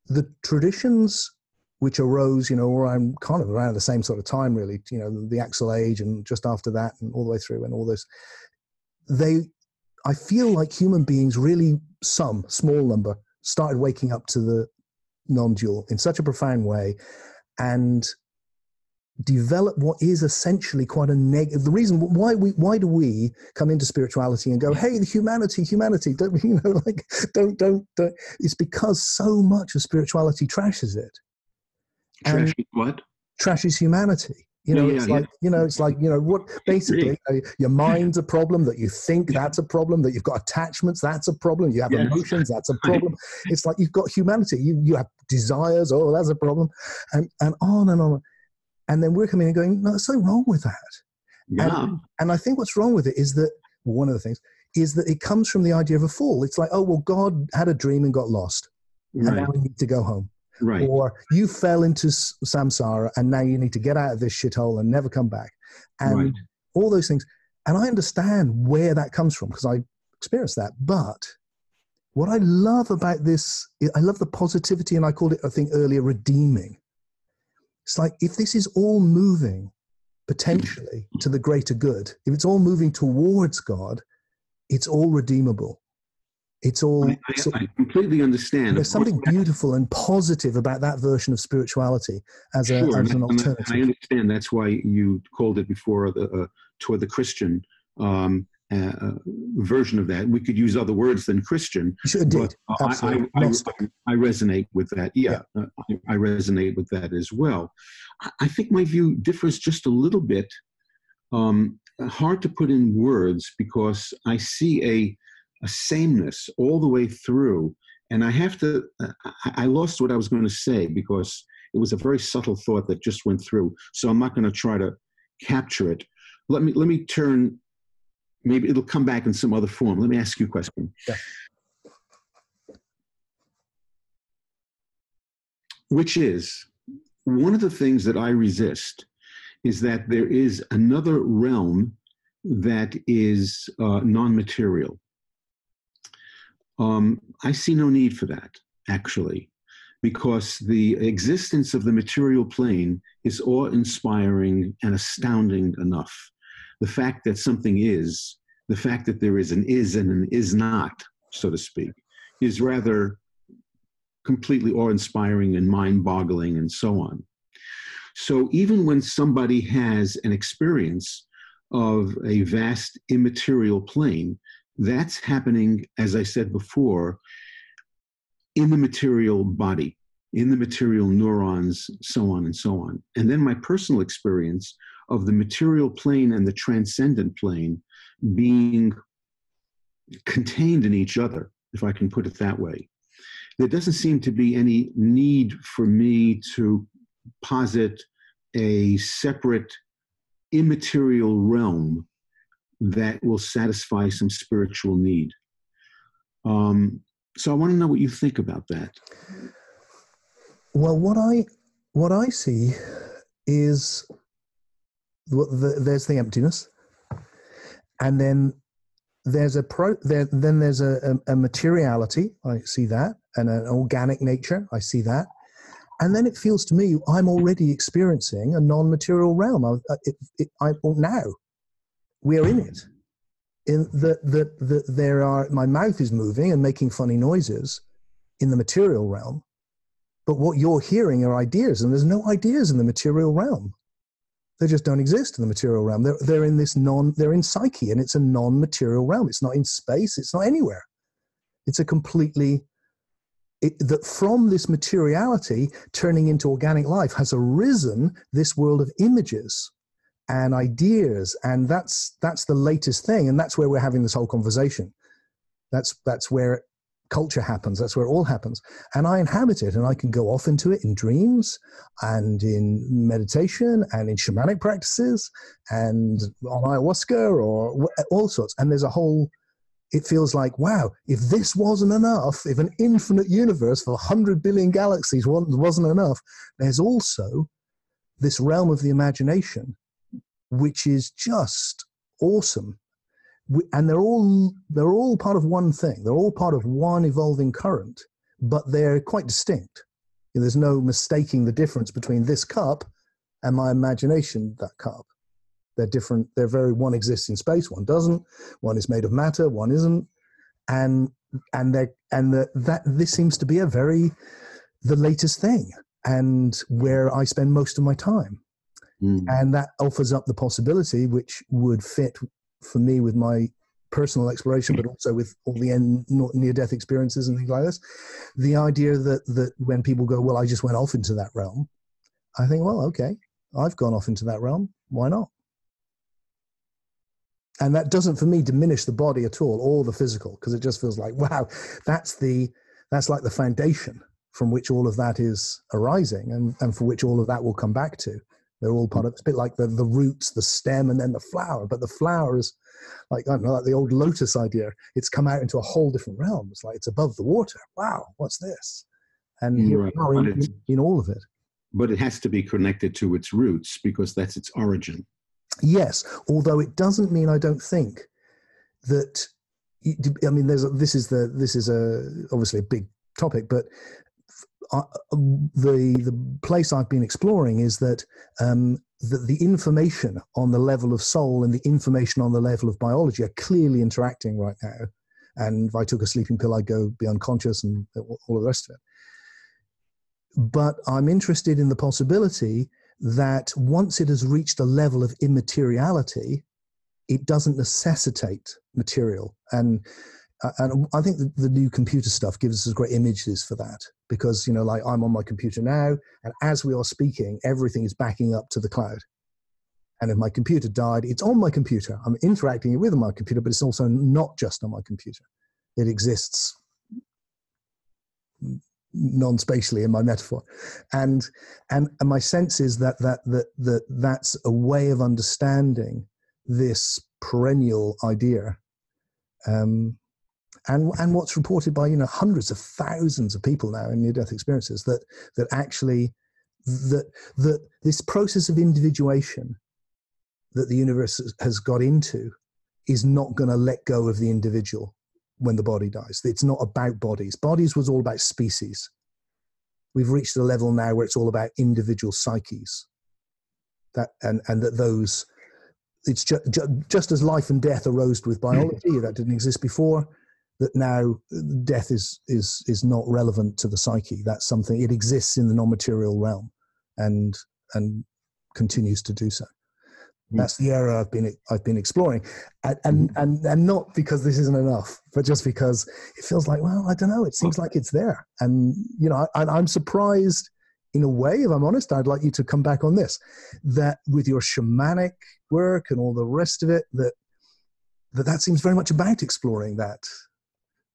the traditions which arose, around kind of around the same sort of time, really, the Axle Age and just after that and all the way through and all this, I feel like human beings really, some small number, started waking up to the non-dual in such a profound way and develop what is essentially quite a negative. The reason why do we come into spirituality and go, hey, the humanity, don't. It's because so much of spirituality trashes it. Trashes what? Trashes humanity. It's like what basically your mind's a problem, that you think that's a problem, that you've got attachments, that's a problem, you have emotions, that's a problem. It's like you've got humanity, you have desires, that's a problem, and on and on. And then we're coming and going, no, there's nothing wrong with that. Yeah. And I think what's wrong with it is that, one of the things is that it comes from the idea of a fall. It's like, God had a dream and got lost. and Right. now you need to go home. Right. Or you fell into samsara and now you need to get out of this shithole and never come back. And Right. all those things. And I understand where that comes from because I experienced that. But what I love about this, I love the positivity, and I called it, I think earlier, redeeming. It's like, if this is all moving potentially to the greater good, if it's all moving towards God, it's all redeemable. It's all. I completely understand. There's something beautiful and positive about that version of spirituality as an alternative. I understand. That's why you called it before toward the Christian version of that. We could use other words than Christian. Sure, indeed. Absolutely. I resonate with that. Yeah, I resonate with that as well. I think my view differs just a little bit. Hard to put in words because I see a sameness all the way through. And I lost what I was going to say because it was a very subtle thought that just went through. So I'm not going to try to capture it. Let me turn, maybe it'll come back in some other form. Let me ask you a question. Yeah. Which is, one of the things that I resist is that there is another realm that is non-material. I see no need for that, actually, because the existence of the material plane is awe-inspiring and astounding enough. The fact that something is, the fact that there is an is and an is not, so to speak, is rather completely awe-inspiring and mind-boggling and so on. So even when somebody has an experience of a vast immaterial plane, that's happening, as I said before, in the material body, in the material neurons, so on and so on. And then my personal experience of the material plane and the transcendent plane being contained in each other, if I can put it that way. There doesn't seem to be any need for me to posit a separate immaterial realm that will satisfy some spiritual need. So I want to know what you think about that. Well, what I see is there's the emptiness, and then there's a materiality. I see that, and an organic nature. I see that. And then it feels to me I'm already experiencing a non-material realm. Now we are in it. In there are, my mouth is moving and making funny noises in the material realm, but what you're hearing are ideas, and there's no ideas in the material realm. They just don't exist in the material realm. They're in this they're in psyche, and it's a non-material realm. It's not in space. It's not anywhere. It's a completely. That from this materiality turning into organic life has arisen this world of images and ideas, and that's the latest thing, and that's where we're having this whole conversation. That's where culture happens. That's where it all happens, and I inhabit it, and I can go off into it in dreams and in meditation and in shamanic practices and on ayahuasca or all sorts. And there's a whole. It feels like, wow, if this wasn't enough, if an infinite universe for 100 billion galaxies wasn't enough, there's also this realm of the imagination, which is just awesome. And they're all part of one thing. They're all part of one evolving current, but they're quite distinct. There's no mistaking the difference between this cup and my imagination, that cup. They're different. They're one exists in space, one doesn't. One is made of matter, one isn't. And this seems to be the latest thing, and where I spend most of my time. And that offers up the possibility, which would fit for me with my personal exploration, but also with all the near-death experiences and things like this. The idea that when people go, well, I just went off into that realm, I think, well, okay, I've gone off into that realm. Why not? And that doesn't, for me, diminish the body at all, or the physical, because it just feels like, wow, that's like the foundation from which all of that is arising, and for which all of that will come back to. They're all part of, it's a bit like the roots, the stem, and then the flower. But the flower is like, I don't know, like the old lotus idea. It's come out into a whole different realm. It's like it's above the water. Wow, what's this? And here we are in all of it. But it has to be connected to its roots because that's its origin. Yes, although it doesn't mean, I don't think, that, I mean, this is obviously a big topic, but the place I've been exploring is that the information on the level of soul and the information on the level of biology are clearly interacting right now. And if I took a sleeping pill, I'd go be unconscious and all of the rest of it. But I'm interested in the possibility that once it has reached a level of immateriality, it doesn't necessitate material. And I think the new computer stuff gives us great images for that, because, you know, like I'm on my computer now, and as we are speaking, everything is backing up to the cloud. And if my computer died, it's on my computer. I'm interacting with my computer, but it's also not just on my computer. It exists non-spatially in my metaphor. And my sense is that's a way of understanding this perennial idea. And what's reported by, you know, hundreds of thousands of people now in near-death experiences, that actually this process of individuation that the universe has got into is not going to let go of the individual when the body dies. It's not about bodies. Bodies was all about species. We've reached a level now where it's all about individual psyches. And that those, it's just as life and death arose with biology, that didn't exist before, that now death is not relevant to the psyche. That's something, it exists in the non-material realm and continues to do so. That's the era I've been exploring, and not because this isn't enough, but just because it feels like, well, I don't know, it seems like it's there, and you know, I'm surprised in a way. If I'm honest, I'd like you to come back on this, that with your shamanic work and all the rest of it, that seems very much about exploring that,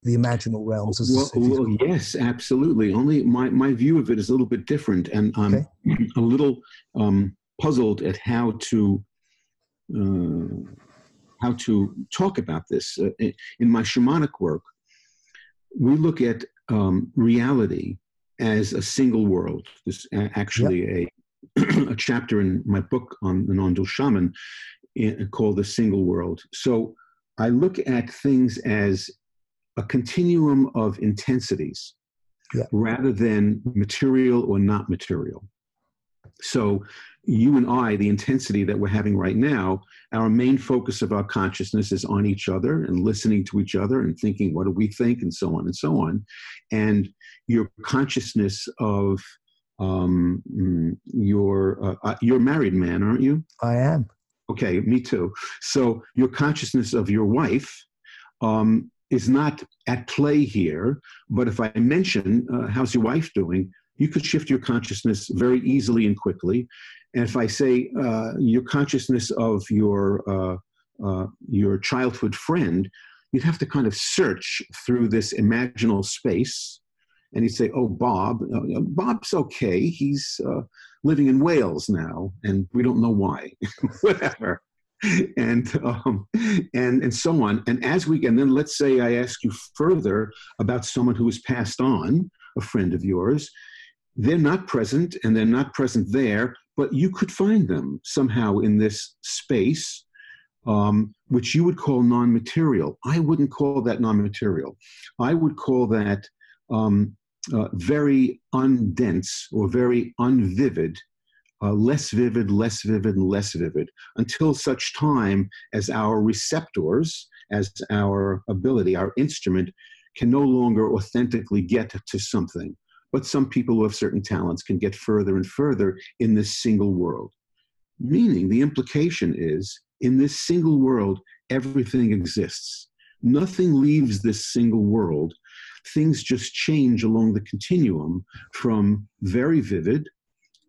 the imaginal realms. Well, yes, absolutely. Only my view of it is a little bit different, and I'm a little puzzled at how to talk about this. In my shamanic work, we look at reality as a single world. There's actually a chapter in my book on the Nondual Shaman called The Single World. So I look at things as a continuum of intensities rather than material or not material. So you and I, the intensity that we're having right now, our main focus of our consciousness is on each other and listening to each other and thinking, what do we think, and so on and so on. And your consciousness of you're a married man, aren't you? I am. Okay, me too. So your consciousness of your wife is not at play here. But if I mention, how's your wife doing, you could shift your consciousness very easily and quickly. And if I say your consciousness of your childhood friend, you'd have to kind of search through this imaginal space. And you'd say, oh, Bob's okay. He's living in Wales now, and we don't know why, whatever. And so on. And then let's say I ask you further about someone who has passed on, a friend of yours. They're not present, and they're not present there, but you could find them somehow in this space, which you would call non-material. I wouldn't call that non-material. I would call that very undense or very unvivid, less vivid, and less vivid, until such time as our receptors, as our ability, our instrument, can no longer authentically get to something. But some people who have certain talents can get further and further in this single world. Meaning, the implication is, in this single world, everything exists. Nothing leaves this single world. Things just change along the continuum from very vivid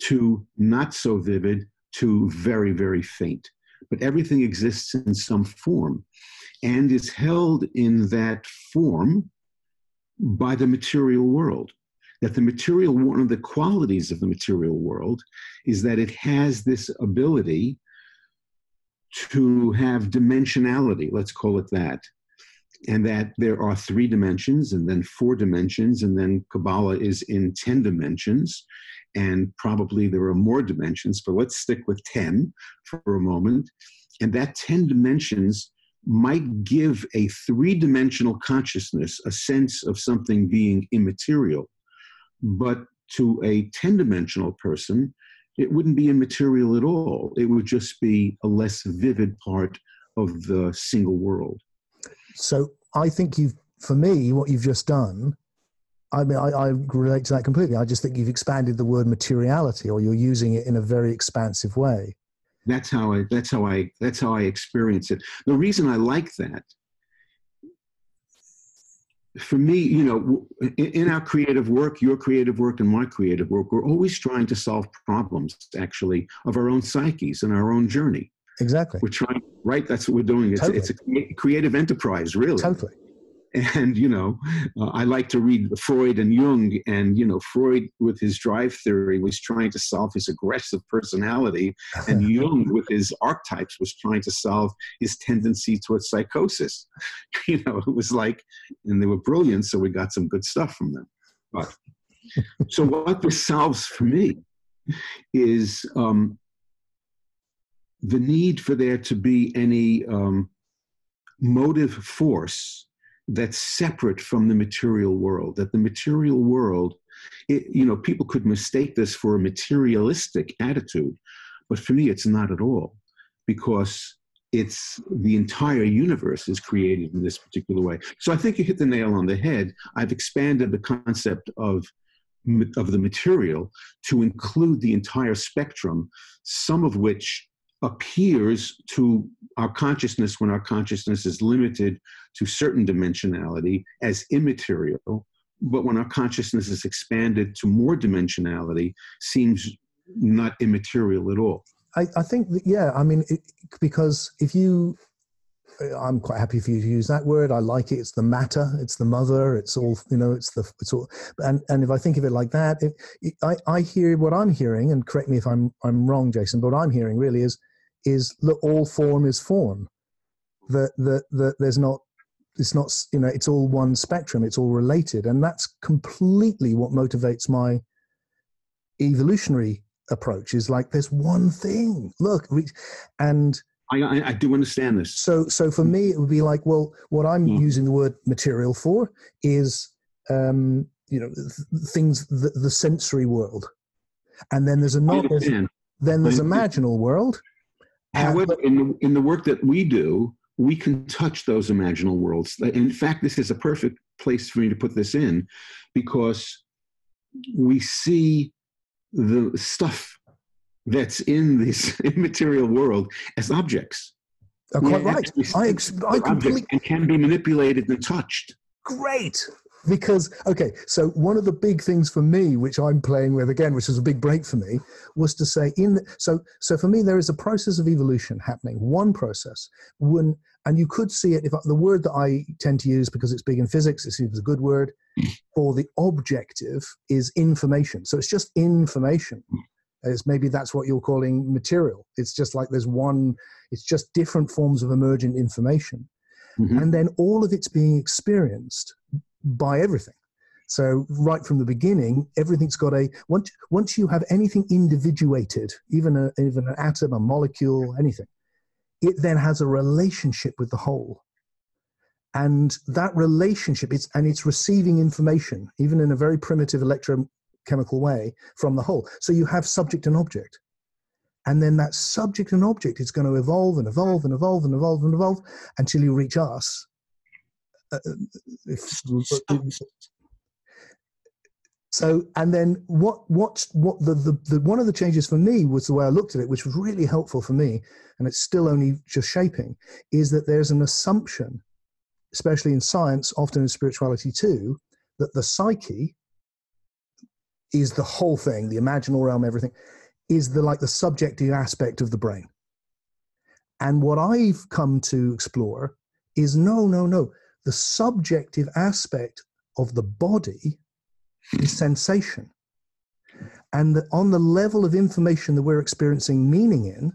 to not so vivid to very, very faint. But everything exists in some form and is held in that form by the material world. That the material, one of the qualities of the material world is that it has this ability to have dimensionality, let's call it that. and that there are 3 dimensions and then 4 dimensions, and then Kabbalah is in 10 dimensions, and probably there are more dimensions, but let's stick with 10 for a moment. And that 10 dimensions might give a 3-dimensional consciousness a sense of something being immaterial. But to a 10-dimensional person, it wouldn't be immaterial at all. It would just be a less vivid part of the single world. So I think for me, what you've just done, I mean, I relate to that completely. I just think you've expanded the word materiality, or you're using it in a very expansive way. That's how I experience it. The reason I like that, for me, in our creative work, your creative work and my creative work, we're always trying to solve problems, actually, of our own psyches and our own journey. Exactly. We're trying, right? That's what we're doing. Totally. It's a creative enterprise, really. Totally. And, I like to read Freud and Jung, and, Freud with his drive theory was trying to solve his aggressive personality, and Jung with his archetypes was trying to solve his tendency towards psychosis. It was like, and they were brilliant, so we got some good stuff from them. But so what this solves for me is the need for there to be any motive force that's separate from the material world, that the material world, people could mistake this for a materialistic attitude, but for me it's not at all, because it's the entire universe is created in this particular way. So I think you hit the nail on the head. I've expanded the concept of the material to include the entire spectrum, some of which appears to our consciousness, when our consciousness is limited to certain dimensionality, as immaterial, but when our consciousness is expanded to more dimensionality, seems not immaterial at all. I think that, yeah, I mean, because I'm quite happy for you to use that word. I like it. It's the matter. It's the mother. It's all, it's all. And if I think of it like that, I hear what I'm hearing, and correct me if I'm wrong, Jason, but what I'm hearing really is look, all form is form. That there's not, it's not, it's all one spectrum. It's all related, and that's completely what motivates my evolutionary approach. Is like, there's one thing. Look, and I do understand this. So for me, it would be like, well, what I'm using the word material for is, things, the sensory world, and then there's a imaginal world. However, in the work that we do, we can touch those imaginal worlds. In fact, this is a perfect place for me to put this in, because we see the stuff that's in this immaterial world as objects. Oh, quite right. I completely, and can be manipulated and touched. Great. Because, okay, so one of the big things for me, which I'm playing with again, which was a big break for me, was to say, so for me, there is a process of evolution happening, one process. And you could see it, the word that I tend to use, because it's big in physics, it seems a good word, for the objective is information. So it's just information. Maybe that's what you're calling material. It's just like it's just different forms of emergent information. Mm-hmm. And then all of it's being experienced by everything. So right from the beginning, everything's got once you have anything individuated, even an atom, a molecule, anything, it then has a relationship with the whole. And that relationship, it's receiving information, even in a very primitive electrochemical way, from the whole. So you have subject and object. And then that subject and object is going to evolve and evolve and evolve and evolve and evolve until you reach us. So, and then what the one of the changes for me was the way I looked at it, which was really helpful for me, and it's still only just shaping, is that there's an assumption, especially in science, often in spirituality too, that the psyche is the whole thing, the imaginal realm, everything, is the subjective aspect of the brain. And what I've come to explore is no. The subjective aspect of the body is sensation. And on the level of information that we're experiencing meaning in,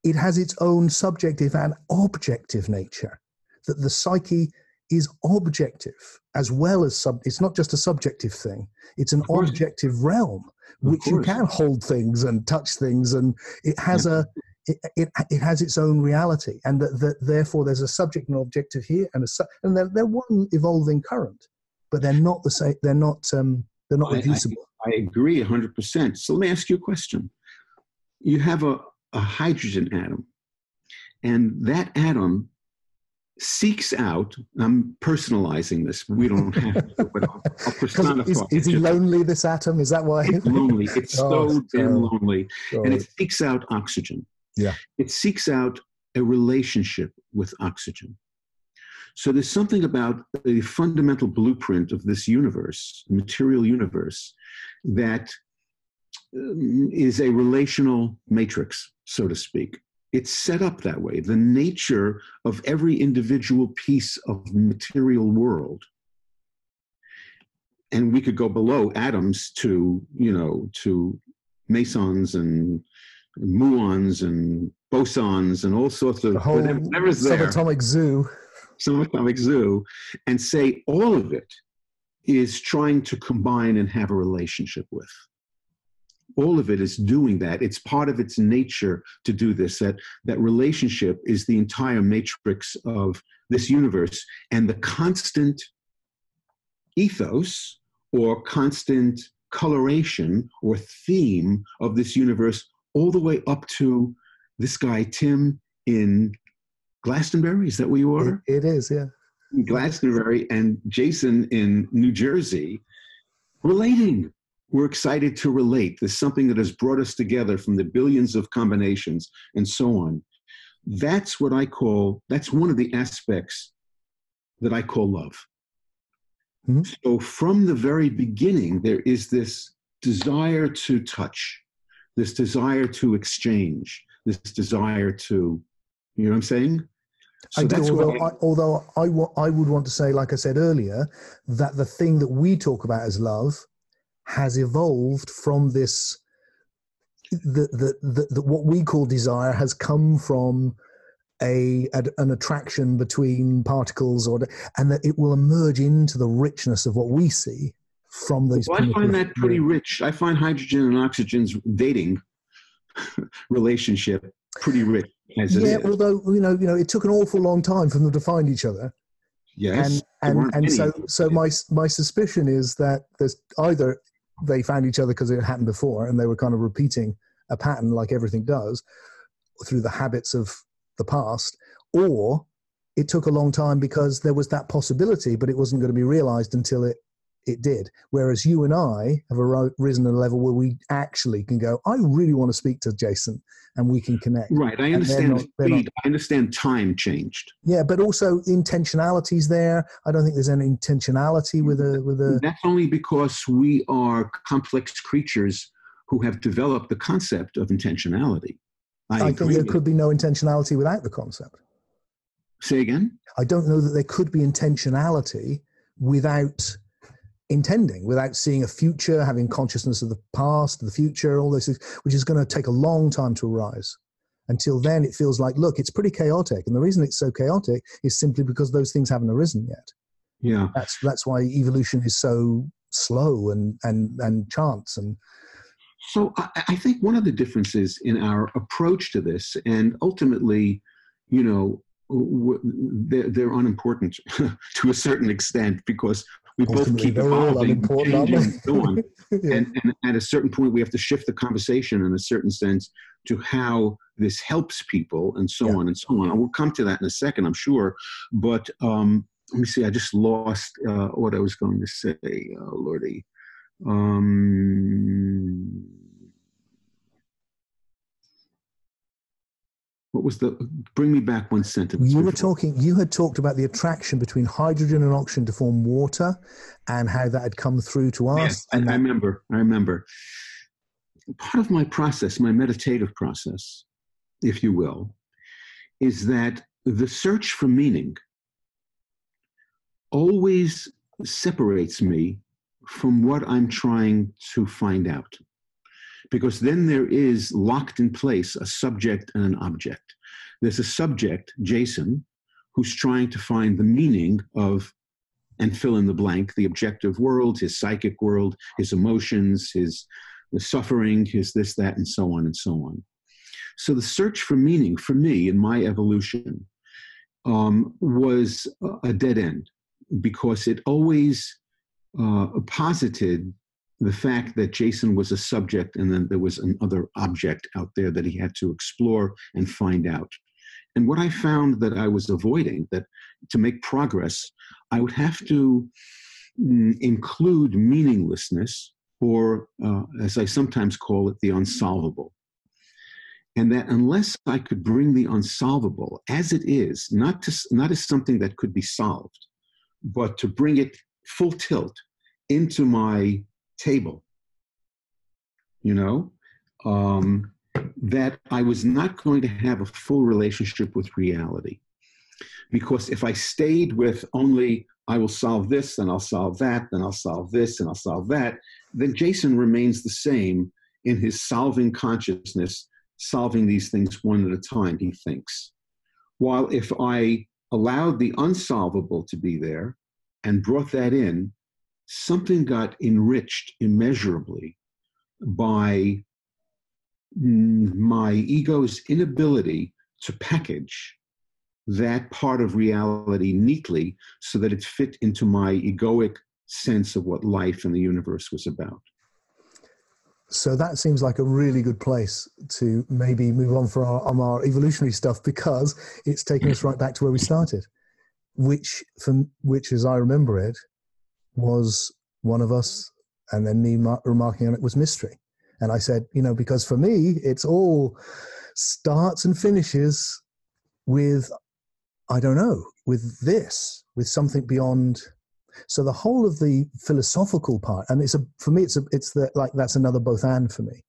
it has its own subjective and objective nature. that the psyche is objective as well as it's not just a subjective thing. It's an objective realm, which you can hold things and touch things, and it has it has its own reality, and that therefore there's a subject and objective here, and they're one evolving current, but they're not the same. They're not reducible. I agree 100%. So let me ask you a question. You have a hydrogen atom, and that atom seeks out, I'm personalizing this, we don't have to, but I'll personify. Is he lonely, this atom? Is that why? It's lonely. It's so damn lonely. And it seeks out oxygen. Yeah. It seeks out a relationship with oxygen. So there's something about the fundamental blueprint of this universe, the material universe, that is a relational matrix, so to speak. It's set up that way. The nature of every individual piece of the material world, and we could go below atoms to, to mesons and muons and bosons and all sorts of whatever's there. Subatomic zoo, and say all of it is trying to combine and have a relationship with. All of it is doing that. It's part of its nature to do this. That relationship is the entire matrix of this universe, and the constant ethos or constant coloration or theme of this universe, all the way up to this guy Tim in Glastonbury. Is that where you are? It is, yeah. Glastonbury, and Jason in New Jersey, relating. We're excited to relate. There's something that has brought us together from the billions of combinations and so on. That's one of the aspects that I call love. Mm-hmm. So from the very beginning, there is this desire to touch, this desire to exchange, this desire to, you know what I'm saying? So I do, although I would want to say, like I said earlier, that the thing that we talk about as love has evolved from this, what we call desire has come from an attraction between particles, and that it will emerge into the richness of what we see from those. Well, I find that pretty rich. I find hydrogen and oxygen's dating relationship pretty rich as it is. Yeah, although it took an awful long time for them to find each other. Yes, and so my suspicion is that there's either they found each other because it happened before and they were kind of repeating a pattern like everything does through the habits of the past, or it took a long time because there was that possibility, but it wasn't going to be realized until it did. Whereas you and I have risen to a level where we actually can go, I really want to speak to Jason, and we can connect. Right. I understand speed. I understand time changed. Yeah, but also intentionality's there. I don't think there's any intentionality with a. That's only because we are complex creatures who have developed the concept of intentionality. I think there could be no intentionality without the concept. Say again? I don't know that there could be intentionality without intending, without seeing a future, having consciousness of the past, the future, all this, which is going to take a long time to arise. Until then, it feels like, look, it's pretty chaotic. And the reason it's so chaotic is simply because those things haven't arisen yet. Yeah. That's why evolution is so slow and chance. And so I think one of the differences in our approach to this, and ultimately, they're unimportant to a certain extent, because we both keep evolving, changing, and so on. Yeah. And at a certain point, we have to shift the conversation in a certain sense to how this helps people, and so on and so on. And we'll come to that in a second, I'm sure. But let me see. I just lost what I was going to say. Lordy. What was bring me back one sentence. You had talked about the attraction between hydrogen and oxygen to form water, and how that had come through to us. Yes, I remember. Part of my process, my meditative process, if you will, is that the search for meaning always separates me from what I'm trying to find out. Because then there is locked in place a subject and an object. There's a subject, Jason, who's trying to find the meaning of, and fill in the blank, the objective world, his psychic world, his emotions, his the suffering, his this, that, and so on and so on. So the search for meaning for me in my evolution was a dead end, because it always posited the fact that Jason was a subject and then there was another object out there that he had to explore and find out. And what I found that I was avoiding, that to make progress, I would have to include meaninglessness, or as I sometimes call it, the unsolvable. And that unless I could bring the unsolvable as it is, not as something that could be solved, but to bring it full tilt into my table, that I was not going to have a full relationship with reality. Because if I stayed with only, I will solve this, and I'll solve that, then I'll solve this, and I'll solve that, then Jason remains the same in his solving consciousness, solving these things one at a time, he thinks. While if I allowed the unsolvable to be there and brought that in, something got enriched immeasurably by my ego's inability to package that part of reality neatly so that it fit into my egoic sense of what life and the universe was about. So that seems like a really good place to maybe move on from our evolutionary stuff, because it's taking us right back to where we started, which, as I remember it, was one of us, and then me remarking on it, was mystery. And I said, because for me, it's all starts and finishes with, I don't know, with this, with something beyond. So the whole of the philosophical part, and for me, that's another both and for me.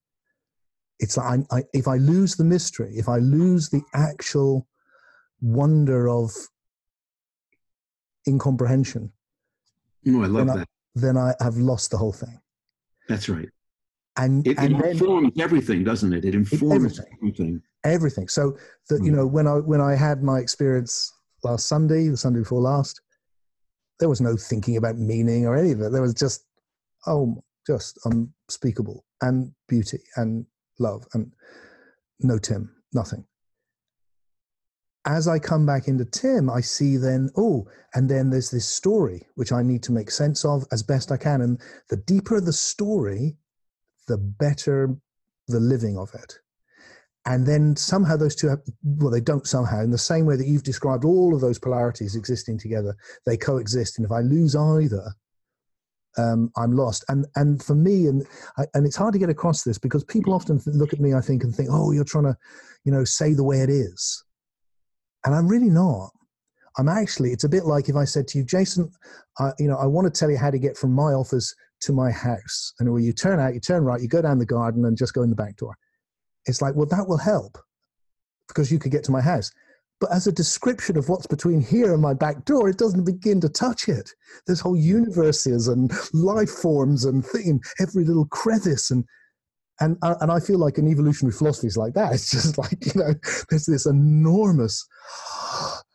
It's like if I lose the mystery, if I lose the actual wonder of incomprehension, I love that. Then I have lost the whole thing. That's right. And it informs everything, doesn't it? It informs everything. Everything. So that when I had my experience last Sunday, the Sunday before last, there was no thinking about meaning or any of it. There was just unspeakable, and beauty and love, and no Tim, nothing. As I come back into Tim, I see then, and then there's this story, which I need to make sense of as best I can. And the deeper the story, the better the living of it. And then somehow those two they don't somehow, in the same way that you've described all of those polarities existing together, they coexist. And if I lose either, I'm lost. And for me, and it's hard to get across this, because people often look at me, I think, and think, you're trying to, say the way it is. And I'm really not. I'm actually, it's a bit like if I said to you, Jason, I want to tell you how to get from my office to my house. And where you turn out, you turn right, you go down the garden and just go in the back door. It's like, well, that will help because you could get to my house. But as a description of what's between here and my back door, it doesn't begin to touch it. There's whole universes and life forms and every little crevice. And I feel like an evolutionary philosophy is like that. It's just like, there's this enormous,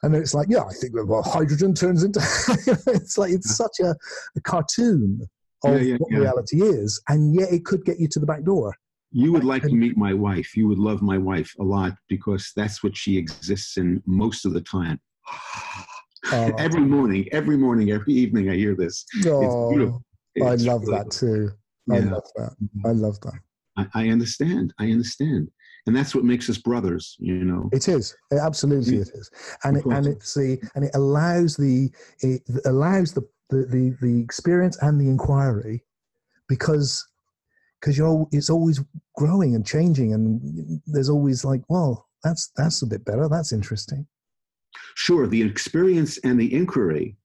and it's like, I think hydrogen turns into, it's like, it's such a cartoon of what reality is. And yet it could get you to the back door. You would like to meet my wife. You would love my wife a lot, because that's what she exists in most of the time. Every morning, every evening, I hear this. It's beautiful. I love that too. I love that. I love that. I understand. And that's what makes us brothers, It is. Absolutely it is. And it allows the experience and the inquiry, because it's always growing and changing, and there's always like, well, that's a bit better. That's interesting. Sure, the experience and the inquiry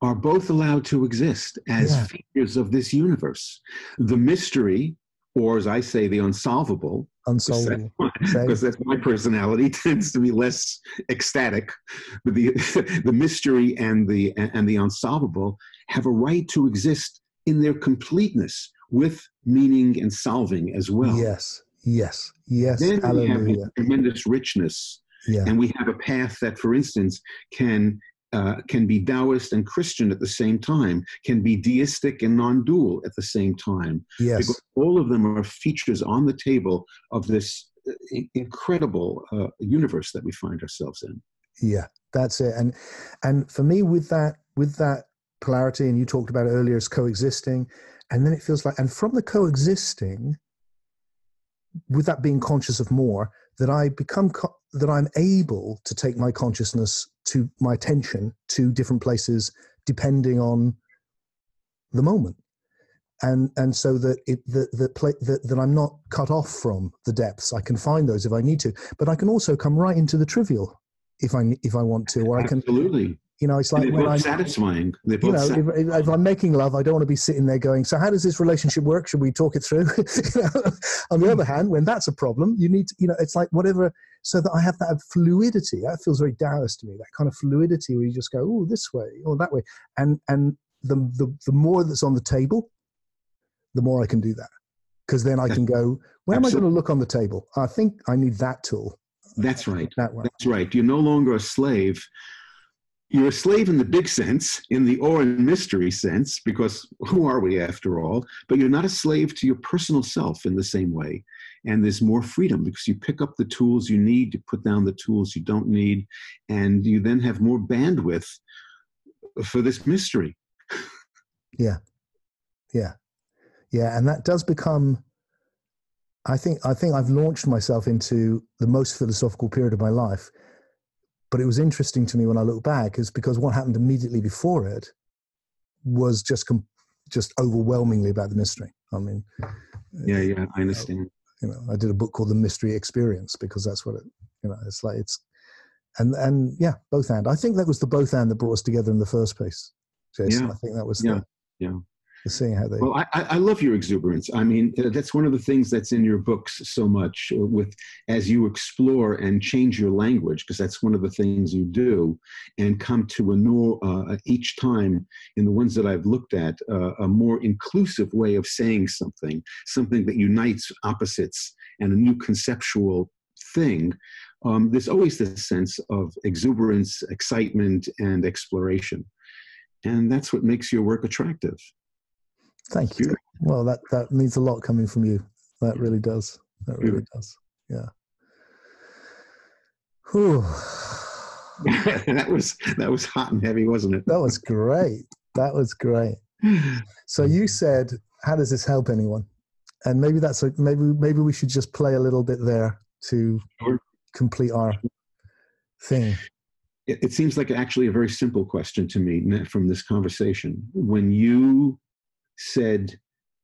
are both allowed to exist as features of this universe. The mystery, or as I say, the unsolvable, because that's my personality, tends to be less ecstatic. But the mystery and the unsolvable have a right to exist in their completeness, with meaning and solving as well. Yes. Then we have a tremendous richness Yeah. And we have a path that, for instance, can be Taoist and Christian at the same time, can be deistic and non-dual at the same time. Yes. Because all of them are features on the table of this incredible universe that we find ourselves in. Yeah, that's it. And for me, with that polarity, and you talked about it earlier as coexisting, and then it feels like, and from the coexisting, with that being conscious of more, that I become that I'm able to take my consciousness, to my attention, to different places depending on the moment, and so that that I'm not cut off from the depths. I can find those if I need to, but I can also come right into the trivial if I want to, or I can. Absolutely. It's like when I'm satisfying. They're both satisfying. If I'm making love, I don't want to be sitting there going, so how does this relationship work? Should we talk it through? On the other hand, when that's a problem, you need to, it's like whatever, so that I have that fluidity. That feels very Taoist to me, that kind of fluidity where you just go, oh, this way or that way. And the more that's on the table, the more I can do that. Because then I can go, where am I going to look on the table? I think I need that tool. That's right. That one. That's right. You're no longer a slave. You're a slave in the big sense, in the awe and mystery sense, because who are we after all? But you're not a slave to your personal self in the same way. And there's more freedom because you pick up the tools you need, you put down the tools you don't need, and you then have more bandwidth for this mystery. Yeah. Yeah. Yeah. And that does become, I think I've launched myself into the most philosophical period of my life. But it was interesting to me when I look back, is because what happened immediately before it was just overwhelmingly about the mystery. I mean, yeah, I understand. I did a book called The Mystery Experience because that's what it, it's like and yeah, both and. I think that was the both and that brought us together in the first place, Jason. Yeah. I think that was the seeing how they. Well, I love your exuberance. I mean, that's one of the things that's in your books so much, as you explore and change your language, because that's one of the things you do, and come to each time in the ones that I've looked at, a more inclusive way of saying something that unites opposites and a new conceptual thing. There's always this sense of exuberance, excitement, and exploration. And that's what makes your work attractive. Thank you. Well, that means a lot coming from you. That really does. That really does. Yeah. Whew. that was hot and heavy, wasn't it? That was great. That was great. So you said, how does this help anyone? And maybe maybe we should just play a little bit there to complete our thing. It seems like actually a very simple question to me from this conversation. When you said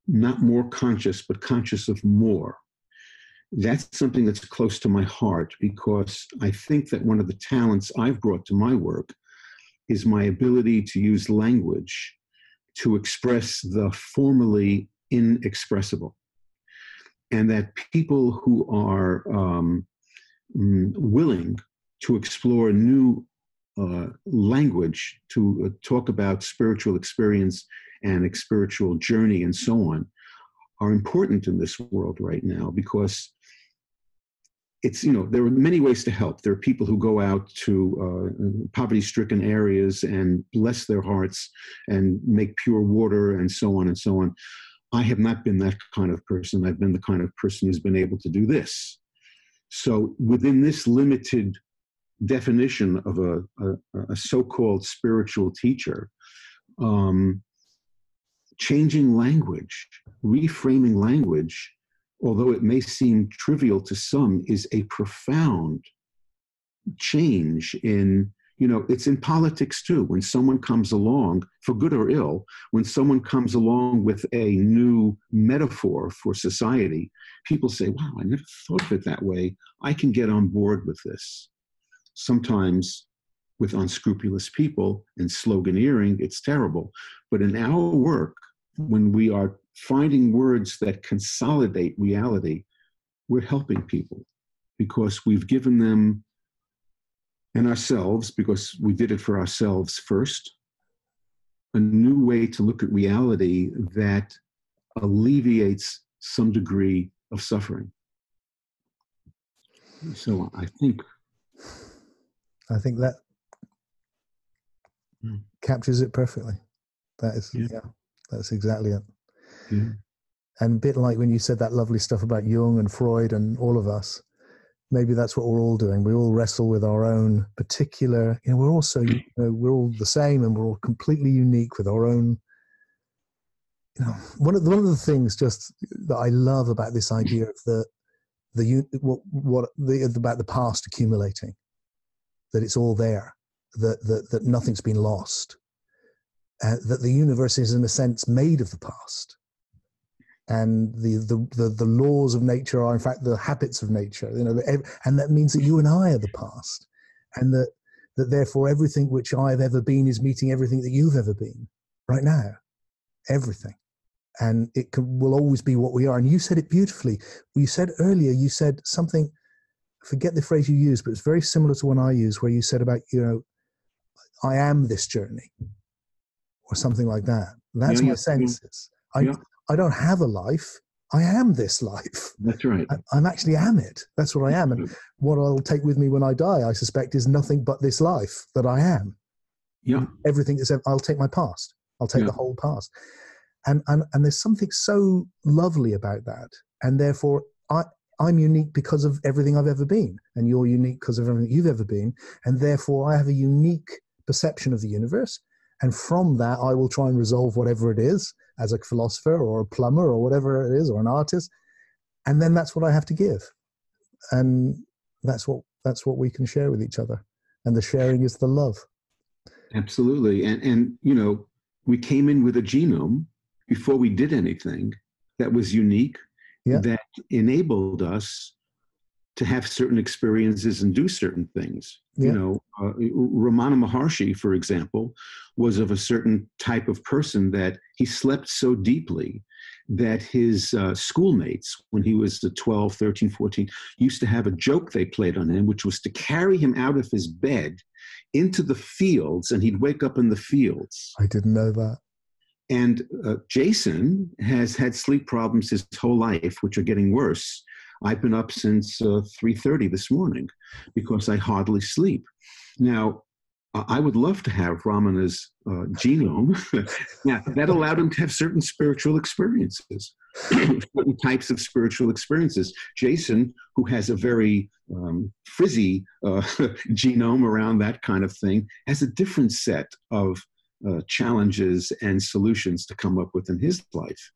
not more conscious, but conscious of more, that's something that's close to my heart, because I think that one of the talents I've brought to my work is my ability to use language to express the formally inexpressible. And that people who are willing to explore new language to talk about spiritual experience and a spiritual journey and so on are important in this world right now, because it's, there are many ways to help. There are people who go out to poverty-stricken areas and bless their hearts and make pure water and so on and so on. I have not been that kind of person. I've been the kind of person who's been able to do this. So within this limited definition of a so-called spiritual teacher, changing language, reframing language, although it may seem trivial to some, is a profound change in, it's in politics too. When someone comes along, for good or ill, when someone comes along with a new metaphor for society, people say, wow, I never thought of it that way. I can get on board with this. Sometimes with unscrupulous people and sloganeering, it's terrible. But in our work, when we are finding words that consolidate reality, we're helping people because we've given them, and ourselves, because we did it for ourselves first, a new way to look at reality that alleviates some degree of suffering. So I think I think that captures it perfectly. That is, yeah, that's exactly it. Yeah. And a bit like when you said that lovely stuff about Jung and Freud and all of us, maybe that's what we're all doing. We all wrestle with our own particular, we're also, we're all the same and we're all completely unique with our own, one of the things just that I love about this idea of about the past accumulating, that it's all there, that nothing's been lost, that the universe is in a sense made of the past. And the laws of nature are in fact the habits of nature, and that means that you and I are the past, and that therefore everything which I've ever been is meeting everything that you've ever been right now, everything, and will always be what we are. And you said it beautifully. You said earlier, you said something, I forget the phrase you used, but it's very similar to one I use, where you said about I am this journey, or something like that. That's my senses. I don't have a life. I am this life. That's right. I'm actually am it. That's what I am. And what I'll take with me when I die, I suspect, is nothing but this life that I am. Yeah. Everything that's I'll take my past. I'll take the whole past. And there's something so lovely about that. And therefore, I'm unique because of everything I've ever been. And you're unique because of everything you've ever been. And therefore, I have a unique perception of the universe. And from that, I will try and resolve whatever it is as a philosopher or a plumber or whatever it is, or an artist. And then that's what I have to give. And that's what we can share with each other. And the sharing is the love. Absolutely. And we came in with a genome before we did anything that was unique, that enabled us to have certain experiences and do certain things. Ramana Maharshi, for example, was of a certain type of person that he slept so deeply that his schoolmates, when he was 12, 13, 14, used to have a joke they played on him, which was to carry him out of his bed into the fields, and he'd wake up in the fields. I didn't know that. And Jason has had sleep problems his whole life, which are getting worse. I've been up since 3:30 this morning because I hardly sleep. Now, I would love to have Ramana's genome. Now, that allowed him to have certain spiritual experiences, certain types of spiritual experiences. Jason, who has a very frizzy genome around that kind of thing, has a different set of challenges and solutions to come up with in his life.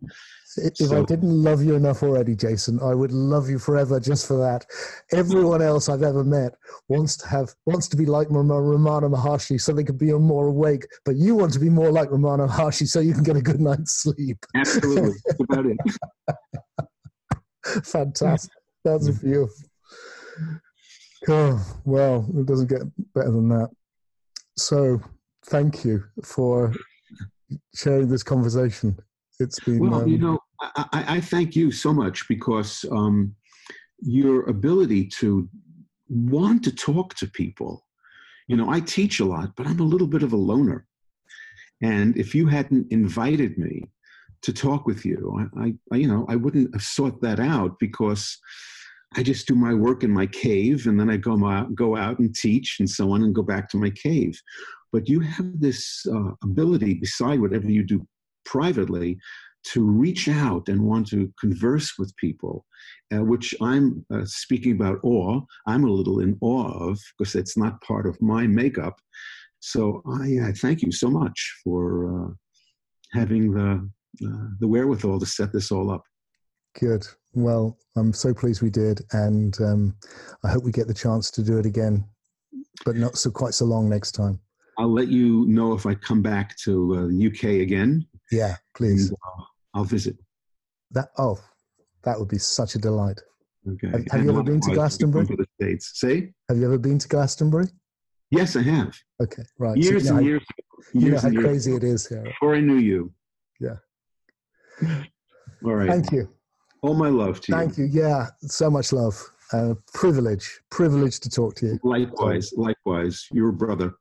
If I didn't love you enough already, Jason, I would love you forever just for that. Everyone else I've ever met wants to be like Ramana Maharshi so they can be more awake, but you want to be more like Ramana Maharshi so you can get a good night's sleep. Absolutely. That's about it. Fantastic. That's beautiful. Oh, well, it doesn't get better than that. So thank you for sharing this conversation. It's been... Well, I thank you so much because your ability to want to talk to people. I teach a lot, but I'm a little bit of a loner. And if you hadn't invited me to talk with you, I wouldn't have sought that out, because I just do my work in my cave, and then I go out and teach and so on, and go back to my cave. But you have this ability, beside whatever you do privately, to reach out and want to converse with people, which I'm speaking about awe. I'm a little in awe of, because it's not part of my makeup. So I thank you so much for having the wherewithal to set this all up. Good. Well, I'm so pleased we did, and I hope we get the chance to do it again, but not quite so long next time. I'll let you know if I come back to the UK again. Yeah, please. And, I'll visit. That would be such a delight. Okay. Have you ever been to Glastonbury? To the States. Say? Have you ever been to Glastonbury? Yes, I have. Okay, right. Years and years. You know how crazy it is here. Before I knew you. Yeah. All right. Thank you. All my love to you. Thank you. Yeah, so much love. Privilege to talk to you. Likewise. You're a brother.